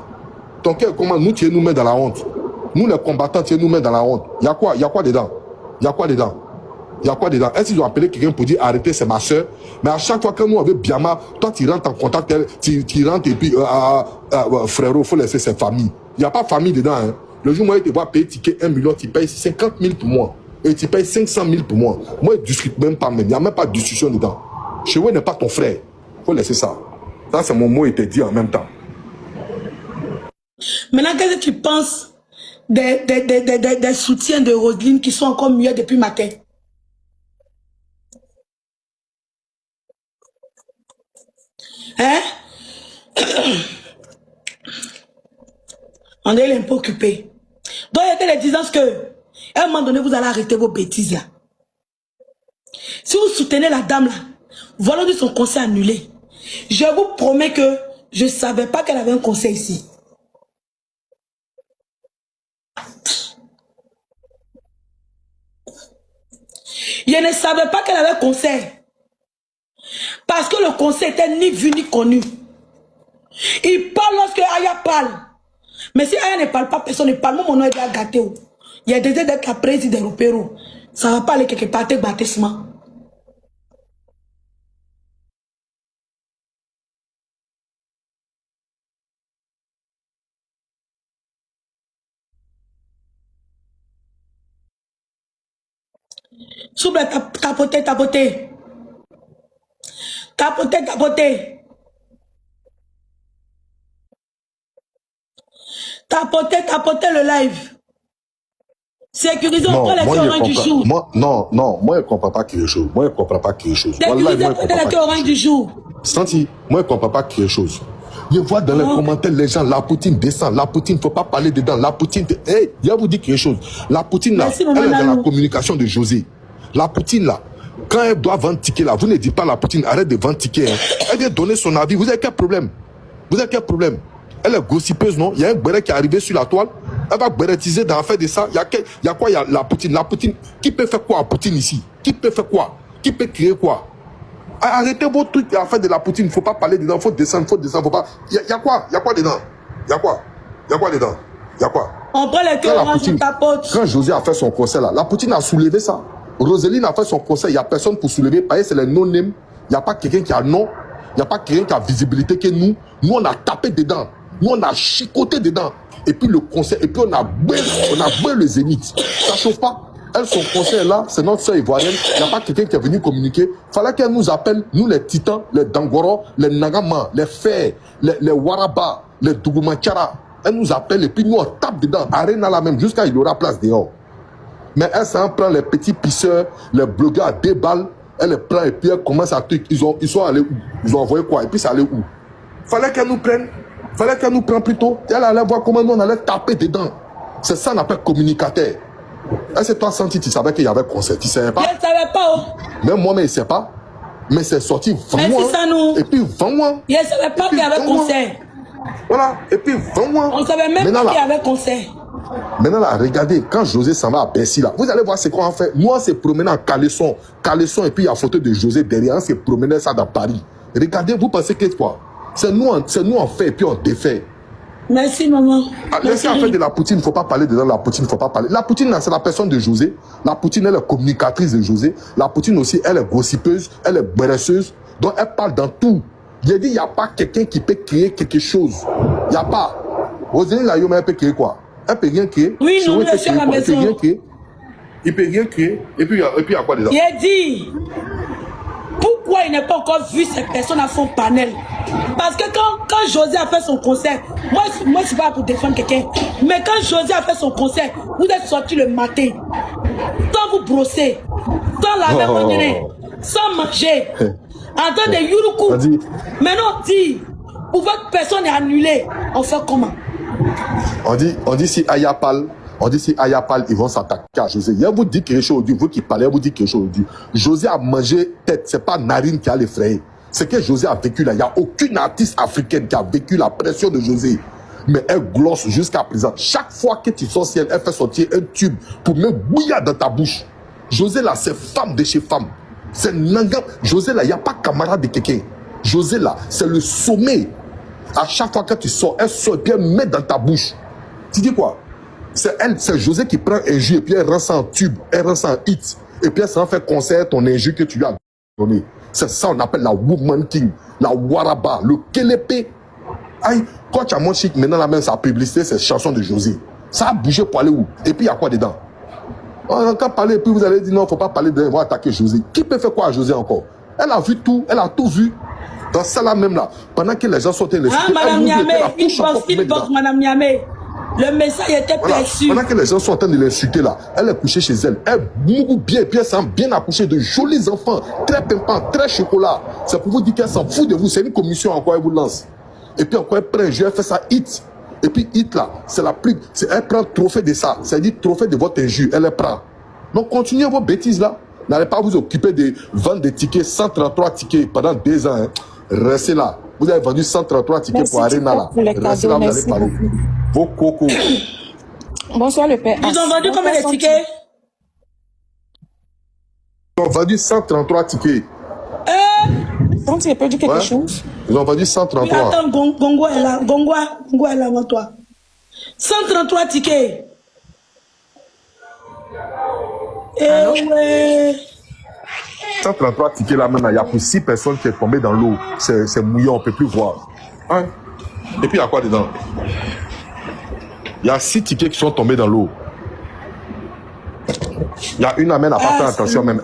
Ton cœur est comment? Nous, tu nous mets dans la honte. Nous, les combattants, tu nous mets dans la honte. Il y a quoi? Il y a quoi dedans? Il y a quoi dedans? Il y a quoi dedans? Est-ce qu'ils ont appelé quelqu'un pour dire arrêtez, c'est ma soeur? Mais à chaque fois que nous, avec Biama, toi, tu rentres en contact, tu rentres et puis, frérot, il faut laisser ses familles. Il n'y a pas de famille dedans. Hein. Le jour où moi, tu vas payer ticket 1 million, tu payes 50 000 pour moi. Et tu payes 500 000 pour moi. Moi, je ne discute même pas même. Il n'y a même pas de discussion dedans. Choué n'est pas ton frère. Il faut laisser ça. Ça, c'est mon mot, il te dit en même temps. Maintenant, qu'est-ce que tu penses des soutiens de Roselyne qui sont encore muets depuis matin? Hein? On est un peu occupé. Donc, il y a des distances que, à un moment donné, vous allez arrêter vos bêtises là. Si vous soutenez la dame là, voilà de son conseil annulé. Je vous promets que je ne savais pas qu'elle avait un conseil ici. Je ne savais pas qu'elle avait conseil. Parce que le conseil était ni vu ni connu. Il parle lorsque Aya parle. Mais si Aya ne parle pas, personne ne parle. Moi, mon nom est déjà gâté. Il y a des d'être la présidente des repéros. Ça ne va pas aller quelque part, tes bâtissements. Souble, tapoter. Tapoter le live. Sécurisons pas les oranges du jour. Moi, non, moi, je ne comprends pas quelque chose. Sécurisons pas les oranges du jour. Santi, moi, je ne comprends pas quelque chose. Je vois dans les commentaires les gens, la Poutine descend, la Poutine, il ne faut pas parler dedans, la Poutine, hey, je vais vous dire quelque chose. La Poutine, là, elle est dans la communication de José. La Poutine, là, quand elle doit vendre ticket, là, vous ne dites pas à la Poutine, arrête de vendre ticket. Hein. Elle vient donner son avis. Vous avez quel problème? Elle est gossipeuse, non? Il y a un béret qui est arrivé sur la toile. Elle va bérétiser dans l'affaire de ça. Il y a quoi? Il y a la Poutine. La Poutine, qui peut faire quoi à Poutine ici? Qui peut faire quoi? Qui peut créer quoi? Arrêtez vos trucs à l'affaire de la Poutine. Il ne faut pas parler dedans. Il faut descendre, faut pas. Il y a quoi? Il y a quoi dedans? Il y a quoi dedans? Il y a quoi? On prend les cœurs, on tapote. Quand José a fait son conseil là, la Poutine a soulevé ça. Roseline a fait son conseil, il n'y a personne pour soulever. Parce que c'est les non-name. Il n'y a pas quelqu'un qui a nom. Il n'y a pas quelqu'un qui a visibilité que nous. Nous, on a tapé dedans. Nous, on a chicoté dedans. Et puis le conseil, et puis on a boué le zénith. Ça ne chauffe pas. Elle, son conseil là, c'est notre soeur ivoirienne. Il n'y a pas quelqu'un qui est venu communiquer. Il fallait qu'elle nous appelle, nous les titans, les Dangoro, les Nagama, les Fers, les Waraba, les Dougoumanchara. Elle nous appelle et puis nous, on tape dedans. Arena là même, jusqu'à il aura place dehors. Mais elle s'en prend les petits pisseurs, les blogueurs à 2 balles. Elle les prend et puis elle commence à truc. Ils sont allés où? Ils ont envoyé quoi? Et puis c'est allé où? Fallait qu'elle nous prenne. Plutôt. Elle allait voir comment nous on allait taper dedans. C'est ça qu'on appelle communicateur. Est-ce que toi, Santi, tu savais qu'il y avait conseil? Tu ne savais pas? Je ne savais pas. Même moi, mais il ne sait pas. Mais c'est sorti 20 mois. Nous. Et puis 20 mois. Je ne savais pas qu'il y avait conseil. Voilà. Et puis 20 mois. On ne savait même pas qu'il y avait conseil. Maintenant là, regardez, quand José s'en va à Bercy là, vous allez voir ce qu'on a fait. Nous, on s'est promené en caleçon, et puis il y a photo de José derrière, on s'est promené ça dans Paris. Regardez, vous pensez que quoi? C'est nous on fait et puis on défait. Merci maman. Laissez en fait de la Poutine, il ne faut pas parler dedans, la Poutine, il ne faut pas parler. La Poutine, c'est la personne de José. La Poutine, elle est communicatrice de José. La Poutine aussi, elle est gossipeuse, elle est bresseuse. Donc elle parle dans tout. J'ai dit, il n'y a pas quelqu'un qui peut créer quelque chose. Il n'y a pas. Roséline Layoma, elle peut créer quoi? Elle peut rien créer. Oui, non, je suis à la maison. Il Il peut rien créer. Et puis il y a quoi dedans? Il a dit, pourquoi il n'a pas encore vu ces personnes à son panel? Parce que quand José a fait son concert, moi je suis pas pour défendre quelqu'un, mais quand José a fait son concert, vous êtes sortis le matin, sans vous brosser, sans laver mon nez, sans manger, en train de yuruku. Maintenant, dit, pour votre personne est annulée, on fait comment? On dit si Aya parle, ils vont s'attaquer à José. Il vous dit quelque chose aujourd'hui, vous qui parlez, vous dit quelque chose aujourd'hui. José a mangé tête, c'est pas Narine qui a l'effrayé. C'est que José a vécu là. Il n'y a aucune artiste africaine qui a vécu la pression de José. Mais elle glosse jusqu'à présent. Chaque fois que tu sors ciel, elle fait sortir un tube pour me bouillir dans ta bouche. José là, c'est femme de chez femme. C'est Nanga. José là, il n'y a pas camarade de quelqu'un. José là, c'est le sommet. À chaque fois que tu sors, elle sort et puis elle met dans ta bouche. Tu dis quoi? C'est elle, c'est José qui prend un jus et puis elle rend ça en tube, elle rend ça en hit. Et puis elle s'en fait concert ton injure que tu lui as donné. C'est ça on appelle la Woman King, la Waraba, le Kelepe. Aïe, quand tu as mon chic, maintenant la même sa publicité, c'est chanson de José. Ça a bougé pour aller où? Et puis il y a quoi dedans? On a qu'à parler et puis vous allez dire non, il ne faut pas parler de on va attaquer José. Qui peut faire quoi à José encore? Elle a vu tout, elle a tout vu. Dans ça là même là, pendant que les gens sortaient les Madame Niamé, inbox, Madame Niamé. Le message était perçu. Pendant que les gens sont en train de l'insulter là, elle est couchée chez elle. Elle moue bien, puis elle semble bien accouchée de jolis enfants, très pimpants, très chocolat. C'est pour vous dire qu'elle s'en fout de vous. C'est une commission encore, elle vous lance. Et puis encore, elle prend un jeu, elle fait ça hit. Et puis hit là, c'est la plus. Elle prend trophée de ça. C'est-à-dire trophée de votre injure. Elle les prend. Donc continuez vos bêtises là. N'allez pas vous occuper de vendre des tickets, 133 tickets pendant 2 ans. Hein. Restez là. Vous avez vendu 133 tickets merci pour Arena là. Restez là, vous allez parler. Vos cocos. Bonsoir le père. Ils ont vendu combien de tickets? Ils ont vendu 133 tickets. Donc tu as perdu quelque chose? Ils ont vendu 133. Oui, attends, Gongo est là. Gongo est là avant toi. 133 tickets. Eh ouais. 133 tickets là maintenant, il y a pour 6 personnes qui sont tombées dans l'eau. C'est mouillant, on ne peut plus voir. Hein? Et puis il y a quoi dedans? Il y a 6 tickets qui sont tombés dans l'eau. Il y a une amène n'a pas fait attention même.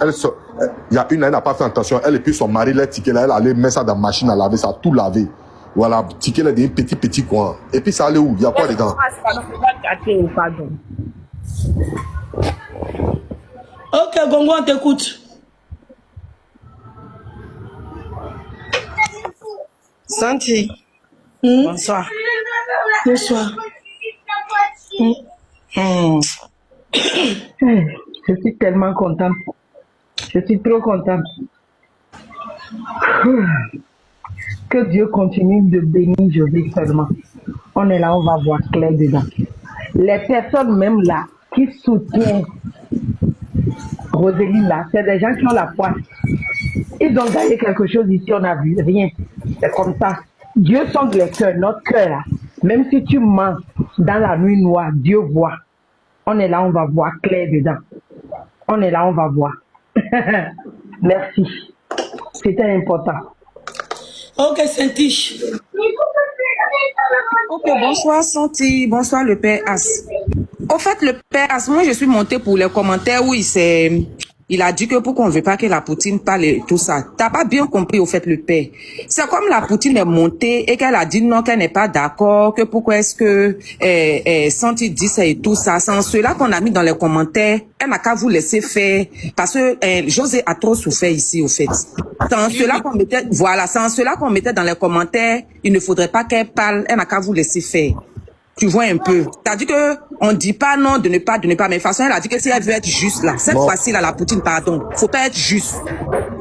Il y a une elle n'a pas fait attention. Elle et puis son mari, les tickets là, elle allait mettre ça dans la machine à laver, ça a tout lavé. Voilà, ticket là, des petits coins. Et puis ça allait où? Il y a quoi dedans? Ok, Gongo, on t'écoute. Santi. Bonsoir. Bonsoir. Je suis tellement contente. Je suis trop contente. Que Dieu continue de bénir José seulement. On est là, on va voir clair dedans. Les personnes même là qui soutiennent Roséline là, c'est des gens qui ont la foi. Ils ont gagné quelque chose ici, on a vu rien. C'est comme ça. Dieu sonde les cœurs, notre cœur là. Même si tu mens dans la nuit noire, Dieu voit. On est là, on va voir clair dedans. On est là, on va voir. Merci. C'était important. Ok, Saint-Tiche. Ok, bonsoir Santi. Bonsoir le père As. Au fait, le père As, moi je suis montée pour les commentaires où il a dit que pourquoi on ne veut pas que la Poutine parle et tout ça. T'as pas bien compris au fait le père. C'est comme la Poutine est montée et qu'elle a dit non, qu'elle n'est pas d'accord, que pourquoi est-ce que Santi dit ça et tout ça. C'est en cela qu'on a mis dans les commentaires. Elle n'a qu'à vous laisser faire parce que José a trop souffert ici au fait. C'est en cela qu'on mettait, voilà, c'est en cela qu'on mettait dans les commentaires. Il ne faudrait pas qu'elle parle. Elle n'a qu'à vous laisser faire. Tu vois un peu. T'as dit que on dit pas non, de ne pas. Mais de toute façon, elle a dit que si elle veut être juste là, cette fois-ci là, la Poutine, pardon, faut pas être juste.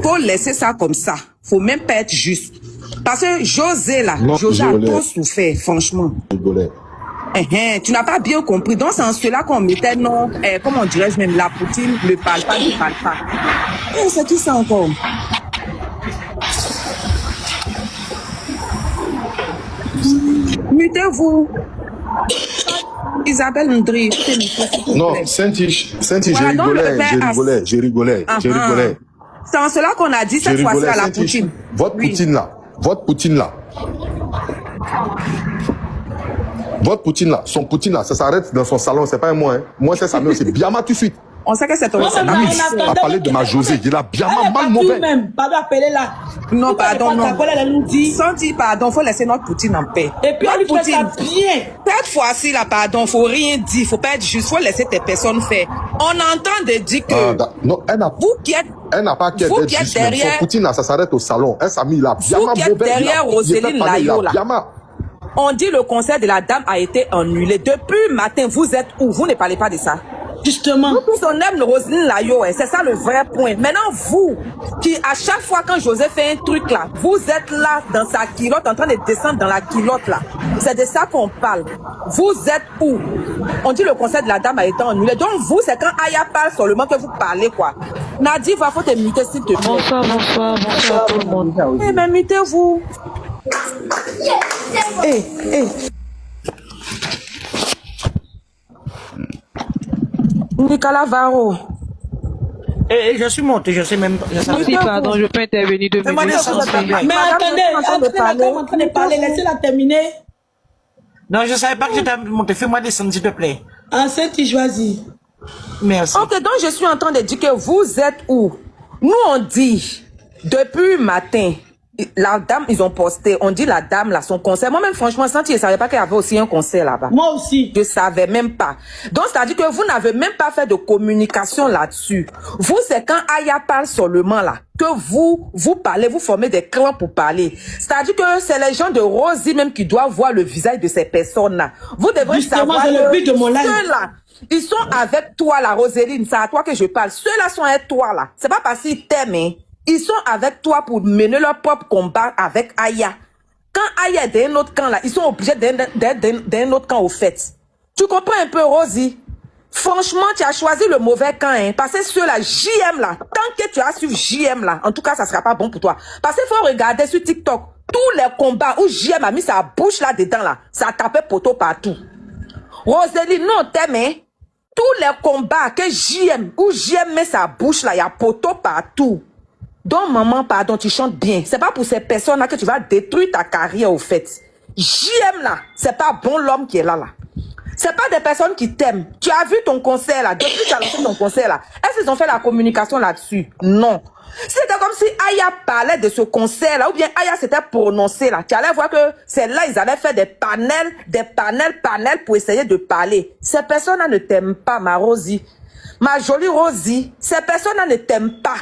Faut laisser ça comme ça. Faut même pas être juste. Parce que José là, José a trop souffert, franchement. Tu n'as pas bien compris. Donc c'est en cela qu'on mettait non, comment dirais-je même, la Poutine ne parle pas. C'est tout ça encore. Mutez-vous. Isabelle Ndri. Non, Saint-Tiche, voilà, j'ai rigolé. C'est en cela qu'on a dit cette fois-ci à la Poutine. Votre Poutine là, son Poutine là, ça s'arrête dans son salon, c'est pas moi. Hein. Moi, c'est ça, mais c'est Biama tout de suite. On sait que c'est ton Oui, a parlé de ma José. Il a bien mal mauvais. Pardon, appelez-la. Non, pardon, non. Elle nous dit. Sans dire pardon, faut laisser notre Poutine en paix. Et puis, on lui fait ça bien. Cette fois-ci, là, pardon, faut rien dire, faut pas être juste, faut laisser tes personnes faire. On entend de dire que. Non, elle n'a pas qu'à être juste. Son Poutine, ça s'arrête au salon. Elle s'est mis là. Vous qui êtes derrière Roselyne Layo, là. On dit le concert de la dame a été annulé. Depuis matin, vous êtes où? Vous ne parlez pas de ça. Justement. Nous tous on aime Roselyne Layo, c'est ça le vrai point. Maintenant, vous, qui à chaque fois quand José fait un truc là, vous êtes là dans sa culotte, en train de descendre dans la culotte là. C'est de ça qu'on parle. Vous êtes où? On dit le concert de la dame a été annulé. Donc vous, c'est quand Aya parle seulement que vous parlez quoi. Nadi, va faut te muter s'il te plaît. Bonsoir tout le monde. Eh mais mutez-vous. Nicolas Varro. Je suis monté, je sais même pas. Si, pardon, je peux intervenir 2 minutes. Mais attendez, elle est en train de parler, laissez-la terminer. Non, je ne savais pas que j'étais monté. Fais-moi descendre, s'il te plaît. C'est qui choisit. Merci. Ok, donc je suis en train de dire que vous êtes où? Nous, on dit, depuis matin, la dame, ils ont posté, on dit la dame, là, son concert. Moi-même, franchement, je ne savais pas qu'il y avait aussi un concert là-bas. Moi aussi. Je ne savais même pas. Donc, c'est-à-dire que vous n'avez même pas fait de communication là-dessus. Vous, c'est quand Aya parle seulement là, que vous parlez, vous formez des clans pour parler. C'est-à-dire que c'est les gens de Rosie même qui doivent voir le visage de ces personnes-là. Vous devrez savoir c'est le but de mon live. Ceux-là, ils sont avec toi, la Roséline. C'est à toi que je parle. Ceux-là sont avec toi, là. C'est pas parce qu'ils t'aiment, hein. Ils sont avec toi pour mener leur propre combat avec Aya. Quand Aya est d'un autre camp, là, ils sont obligés d'être d'un autre camp, au fait. Tu comprends un peu, Rosie? Franchement, tu as choisi le mauvais camp, hein. Parce que ceux-là, JM, là, tant que tu as suivi JM, là, en tout cas, ça sera pas bon pour toi. Parce qu'il faut regarder sur TikTok, tous les combats où JM a mis sa bouche là-dedans, là, ça tapait poteau partout. Roséline, non, t'aimes, hein? Tous les combats que JM, où JM met sa bouche là, il y a poteau partout. Donc, maman, pardon, tu chantes bien. C'est pas pour ces personnes-là que tu vas détruire ta carrière, au fait. JM là, c'est pas bon l'homme qui est là. C'est pas des personnes qui t'aiment. Tu as vu ton concert là, depuis que tu as lancé ton concert là. Est-ce qu'ils ont fait la communication là-dessus? Non. C'était comme si Aya parlait de ce concert là, ou bien Aya s'était prononcé là. Tu allais voir que c'est là, ils allaient faire des panels pour essayer de parler. Ces personnes-là ne t'aiment pas, ma Rosie. Ma jolie Rosie, ces personnes-là ne t'aiment pas.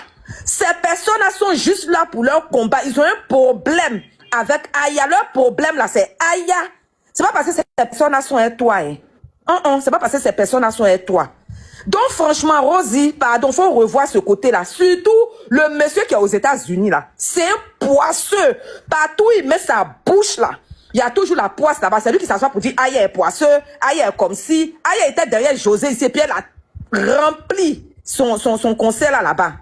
Ces personnes-là sont juste là pour leur combat. Ils ont un problème avec Aya. Leur problème là, c'est Aya. C'est pas parce que ces personnes-là sont avec toi, hein. C'est pas parce que ces personnes-là sont avec toi. Donc franchement, Rosie, pardon, faut revoir ce côté-là. Surtout le monsieur qui est aux États-Unis là. C'est un poisseux. Partout il met sa bouche là. Il y a toujours la poisse là-bas. C'est lui qui s'assoit pour dire Aya est poisseux, Aya est comme si. Aya était derrière José ici et puis elle a rempli son concert là-bas.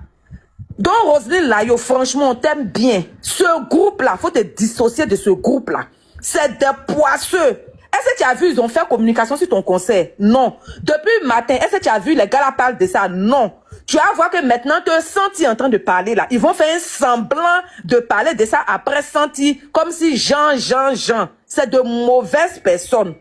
Donc Roselyne Layo, franchement, on t'aime bien. Ce groupe-là, faut te dissocier de ce groupe-là. C'est des poisseux. Est-ce que tu as vu, ils ont fait communication sur ton concert? Non. Depuis le matin, est-ce que tu as vu, les gars là parlent de ça? Non. Tu vas voir que maintenant, te sentis en train de parler là. Ils vont faire un semblant de parler de ça après sentir comme si Jean. C'est de mauvaises personnes.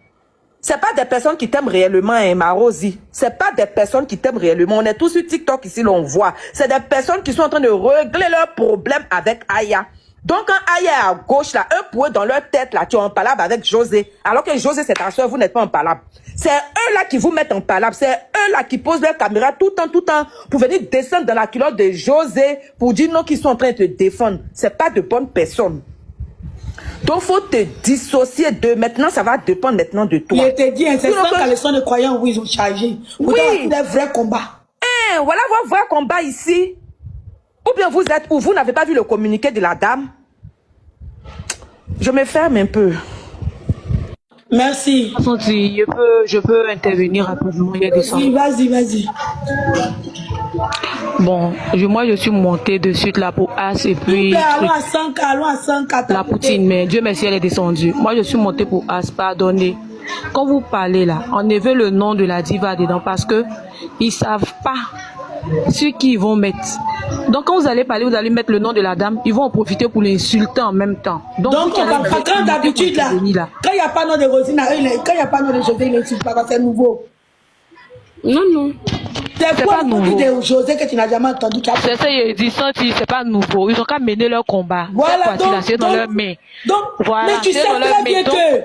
C'est pas des personnes qui t'aiment réellement, hein, ma Rosie. C'est pas des personnes qui t'aiment réellement. On est tous sur TikTok ici, l'on voit. C'est des personnes qui sont en train de régler leurs problèmes avec Aya. Donc, quand Aya est à gauche, là, eux, pour eux, dans leur tête, là, tu es en palabre avec José. Alors que José, c'est ta soeur, vous n'êtes pas en palabre. C'est eux, là, qui vous mettent en palabre. C'est eux, là, qui posent leur caméra tout le temps, pour venir descendre dans la culotte de José, pour dire non, qu'ils sont en train de te défendre. C'est pas de bonnes personnes. Donc, faut te dissocier de maintenant, ça va dépendre maintenant de toi. Il était dit, c'est ça qu'à leçon de croyants où ils ont chargé. Oui. Des vrais combats. Voilà vos vrais combats ici. Ou bien vous êtes où? Vous n'avez pas vu le communiqué de la dame? Je me ferme un peu. Merci. Je peux intervenir rapidement. Oui, vas-y. Bon, moi je suis montée de suite là pour As et puis allons à 100K. La Poutine, mais Dieu merci, elle est descendue. Moi je suis montée pour As, pardonnez. Quand vous parlez là, enlevez le nom de la diva dedans parce que ils savent pas sur qui ils vont mettre. Donc quand vous allez parler, vous allez mettre le nom de la dame, ils vont en profiter pour l'insulter en même temps. Donc on va pas, quand d'habitude là, quand il n'y a pas nom de Rosine, quand il n'y a pas nom de José, il n'insulte pas, c'est nouveau. Non. C'est quoi le produit de José que tu n'as jamais entendu? C'est ça, il dit, senti, c'est pas nouveau. Ils ont qu'à mener leur combat. Voilà, donc, c'est dans leurs mains. Donc, voilà, mais tu sais très bien que...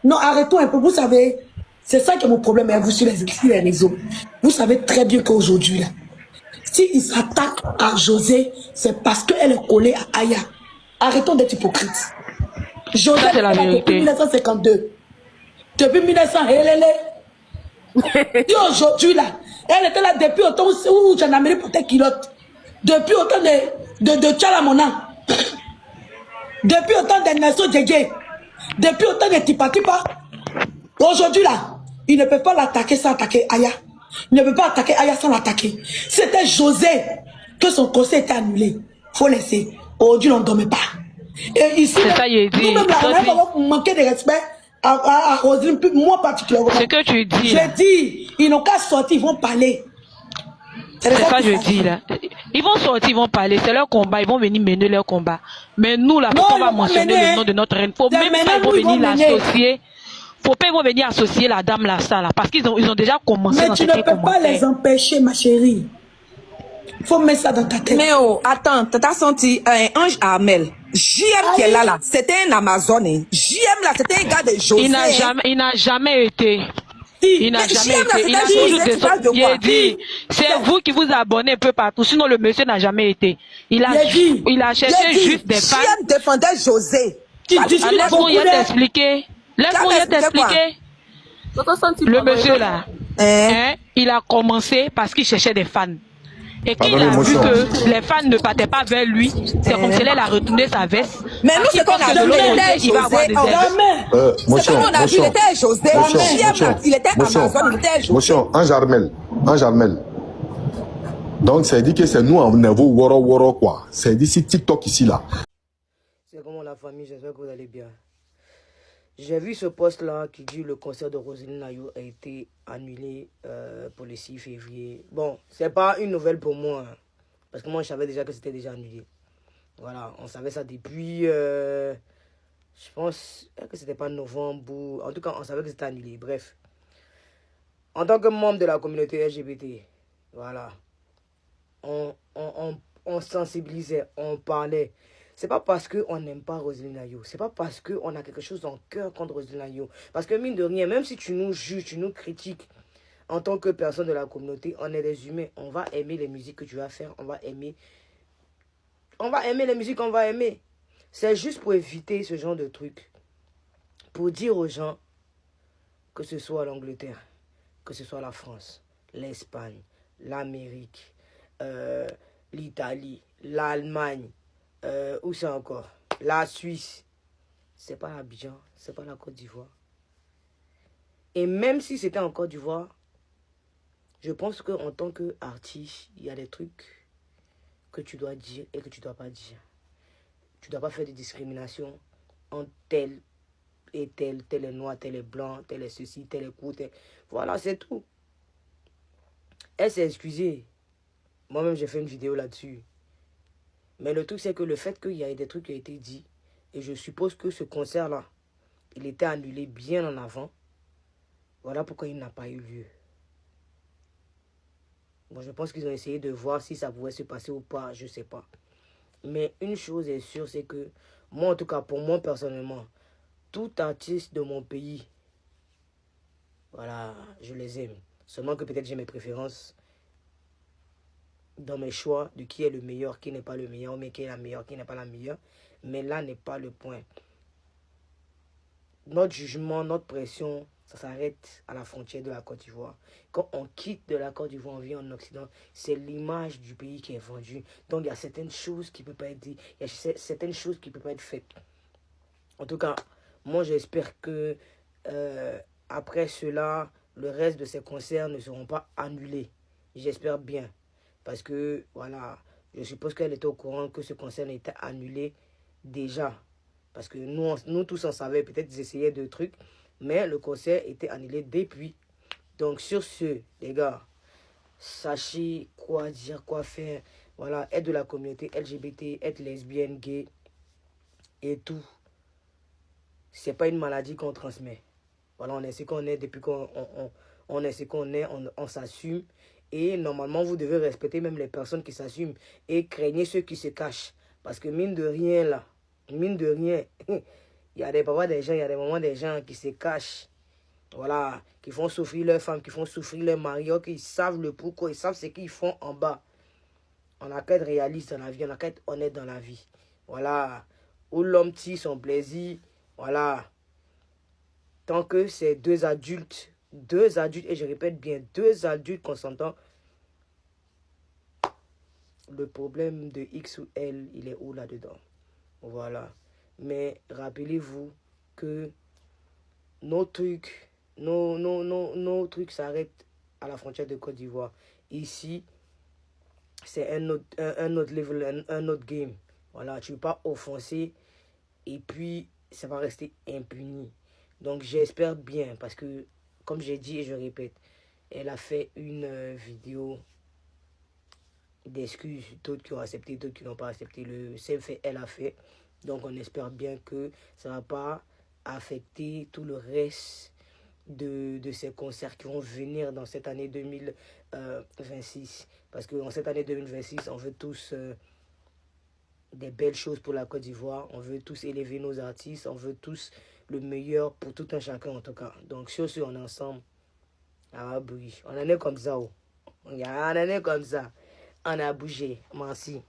Non, arrêtons un peu. Vous savez, c'est ça qui est mon problème avec vous sur les réseaux. Vous savez très bien qu'aujourd'hui, là, s'ils s'attaquent à José, c'est parce qu'elle est collée à Aya. Arrêtons d'être hypocrites. José, c'est la vérité. Depuis 1952. Depuis 1900, et aujourd'hui, là, elle était là depuis autant où Gendarmerie portait culotte. Depuis autant de Tchalamona. Depuis autant de Nelson Djedje. Depuis autant de Tipa. Aujourd'hui, là, il ne peut pas l'attaquer sans attaquer Aya. Il ne peut pas attaquer Aya sans l'attaquer. C'était José que son conseil était annulé. Faut laisser. Aujourd'hui, on ne dormait pas. Et ici, nous-mêmes, là, on a manqué de respect à Roselyne, moi particulièrement. Ce que tu dis. J'ai dit, ils n'ont qu'à sortir, ils vont parler. C'est ça que je dis là. Ils vont sortir, ils vont parler. C'est leur combat. Ils vont venir mener leur combat. Mais nous là, on va mentionner le nom de notre reine. Faut même pas ils vont venir l'associer. Faut pas ils vont venir associer la dame là, ça là, parce qu'ils ont déjà commencé. Mais tu ne peux pas les empêcher, ma chérie. Faut mettre ça dans ta tête. Mais oh, attends, t'as senti Ange Armel. JM qui est là, c'était un Amazonien. JM là, c'était un gars de José. Il n'a jamais été. Il n'a jamais été. Il a toujours descendu. Il dit, c'est vous qui vous abonnez un peu partout. Sinon, le monsieur n'a jamais été. Il a cherché juste des fans. JM défendait José. Laisse-moi t'expliquer. Laisse-moi t'expliquer. Le monsieur là, il a commencé parce qu'il cherchait des fans. Et quand il a vu que les fans ne partaient pas vers lui, c'est comme s'il a retourné sa veste. Mais nous, c'est qu'on a vu, il va avoir des ailes. C'est comme on a vu, il était José. Il était Amazon, il était José. Motion, Ange Armel. Donc, ça dit que c'est nous en niveau woro quoi. Ça dit si TikTok ici là. C'est comment la famille, j'espère que vous allez bien. J'ai vu ce post-là qui dit le concert de Roselyne Nayo a été annulé pour le 6 février. Bon, c'est pas une nouvelle pour moi, hein, parce que moi je savais déjà que c'était déjà annulé. Voilà, on savait ça depuis, je pense que c'était pas novembre, ou, en tout cas on savait que c'était annulé, bref. En tant que membre de la communauté LGBT, voilà, on sensibilisait, on parlait. C'est pas parce qu'on n'aime pas Roselyne Nayo. C'est pas parce qu'on a quelque chose en cœur contre Roselyne Nayo. Parce que mine de rien, même si tu nous juges, tu nous critiques en tant que personne de la communauté, on est des humains. On va aimer les musiques que tu vas faire. On va aimer les musiques qu'on va aimer. C'est juste pour éviter ce genre de trucs. Pour dire aux gens, que ce soit l'Angleterre, que ce soit la France, l'Espagne, l'Amérique, l'Italie, l'Allemagne, où c'est encore? La Suisse. C'est pas l'Abidjan, c'est pas la Côte d'Ivoire. Et même si c'était en Côte d'Ivoire, je pense qu'en tant qu'artiste, il y a des trucs que tu dois dire et que tu dois pas dire. Tu dois pas faire de discrimination entre tel et tel. Tel est noir, tel est blanc, tel est ceci, tel est court. Voilà, c'est tout. Elle s'est excusée. Moi-même, j'ai fait une vidéo là-dessus. Mais le truc, c'est que le fait qu'il y ait des trucs qui ont été dit, et je suppose que ce concert-là, il était annulé bien en avant. Voilà pourquoi il n'a pas eu lieu. Bon, je pense qu'ils ont essayé de voir si ça pouvait se passer ou pas, je ne sais pas. Mais une chose est sûre, c'est que, moi en tout cas, pour moi personnellement, tout artiste de mon pays, voilà, je les aime. Seulement que peut-être j'ai mes préférences dans mes choix de qui est le meilleur, qui n'est pas le meilleur, mais qui est la meilleure, qui n'est pas la meilleure. Mais là n'est pas le point. Notre jugement, notre pression, ça s'arrête à la frontière de la Côte d'Ivoire. Quand on quitte de la Côte d'Ivoire, on vient en Occident, c'est l'image du pays qui est vendue. Donc il y a certaines choses qui ne peuvent pas être dites, il y a certaines choses qui ne peuvent pas être faites. En tout cas, moi j'espère que après cela, le reste de ces concerts ne seront pas annulés. J'espère bien. Parce que, voilà, je suppose qu'elle était au courant que ce concert était annulé déjà. Parce que nous tous, on savait, peut-être ils essayaient de trucs, mais le concert était annulé depuis. Donc, sur ce, les gars, sachez quoi dire, quoi faire. Voilà, être de la communauté LGBT, être lesbienne, gay et tout. C'est pas une maladie qu'on transmet. Voilà, on est ce qu'on est depuis qu'on est ce qu'on est, on s'assume. Et normalement, vous devez respecter même les personnes qui s'assument et craignez ceux qui se cachent. Parce que mine de rien, là, mine de rien, il y a des papas des gens, il y a des moments des gens qui se cachent. Voilà, qui font souffrir leurs femmes, qui font souffrir leurs maris, qui savent le pourquoi, ils savent ce qu'ils font en bas. On n'a qu'à être réaliste dans la vie, on n'a qu'à être honnête dans la vie. Voilà, où l'homme tire son plaisir, voilà. Tant que c'est deux adultes, et je répète bien, deux adultes consentants, le problème de X ou L, il est où là-dedans? Voilà. Mais rappelez-vous que nos trucs s'arrêtent à la frontière de Côte d'Ivoire. Ici, c'est un autre level, un autre game. Voilà, tu ne peux pas offenser et puis ça va rester impuni. Donc j'espère bien parce que, comme j'ai dit et je répète, elle a fait une vidéo d'excuses, d'autres qui ont accepté, d'autres qui n'ont pas accepté. Le seul fait, elle a fait. Donc on espère bien que ça ne va pas affecter tout le reste de ces concerts qui vont venir dans cette année 2026. Parce qu'en cette année 2026, on veut tous des belles choses pour la Côte d'Ivoire. On veut tous élever nos artistes. On veut tous le meilleur pour tout un chacun en tout cas. Donc sur ce, on est ensemble. Ah oui, on en est comme ça. On en est comme ça. On a bougé. Merci.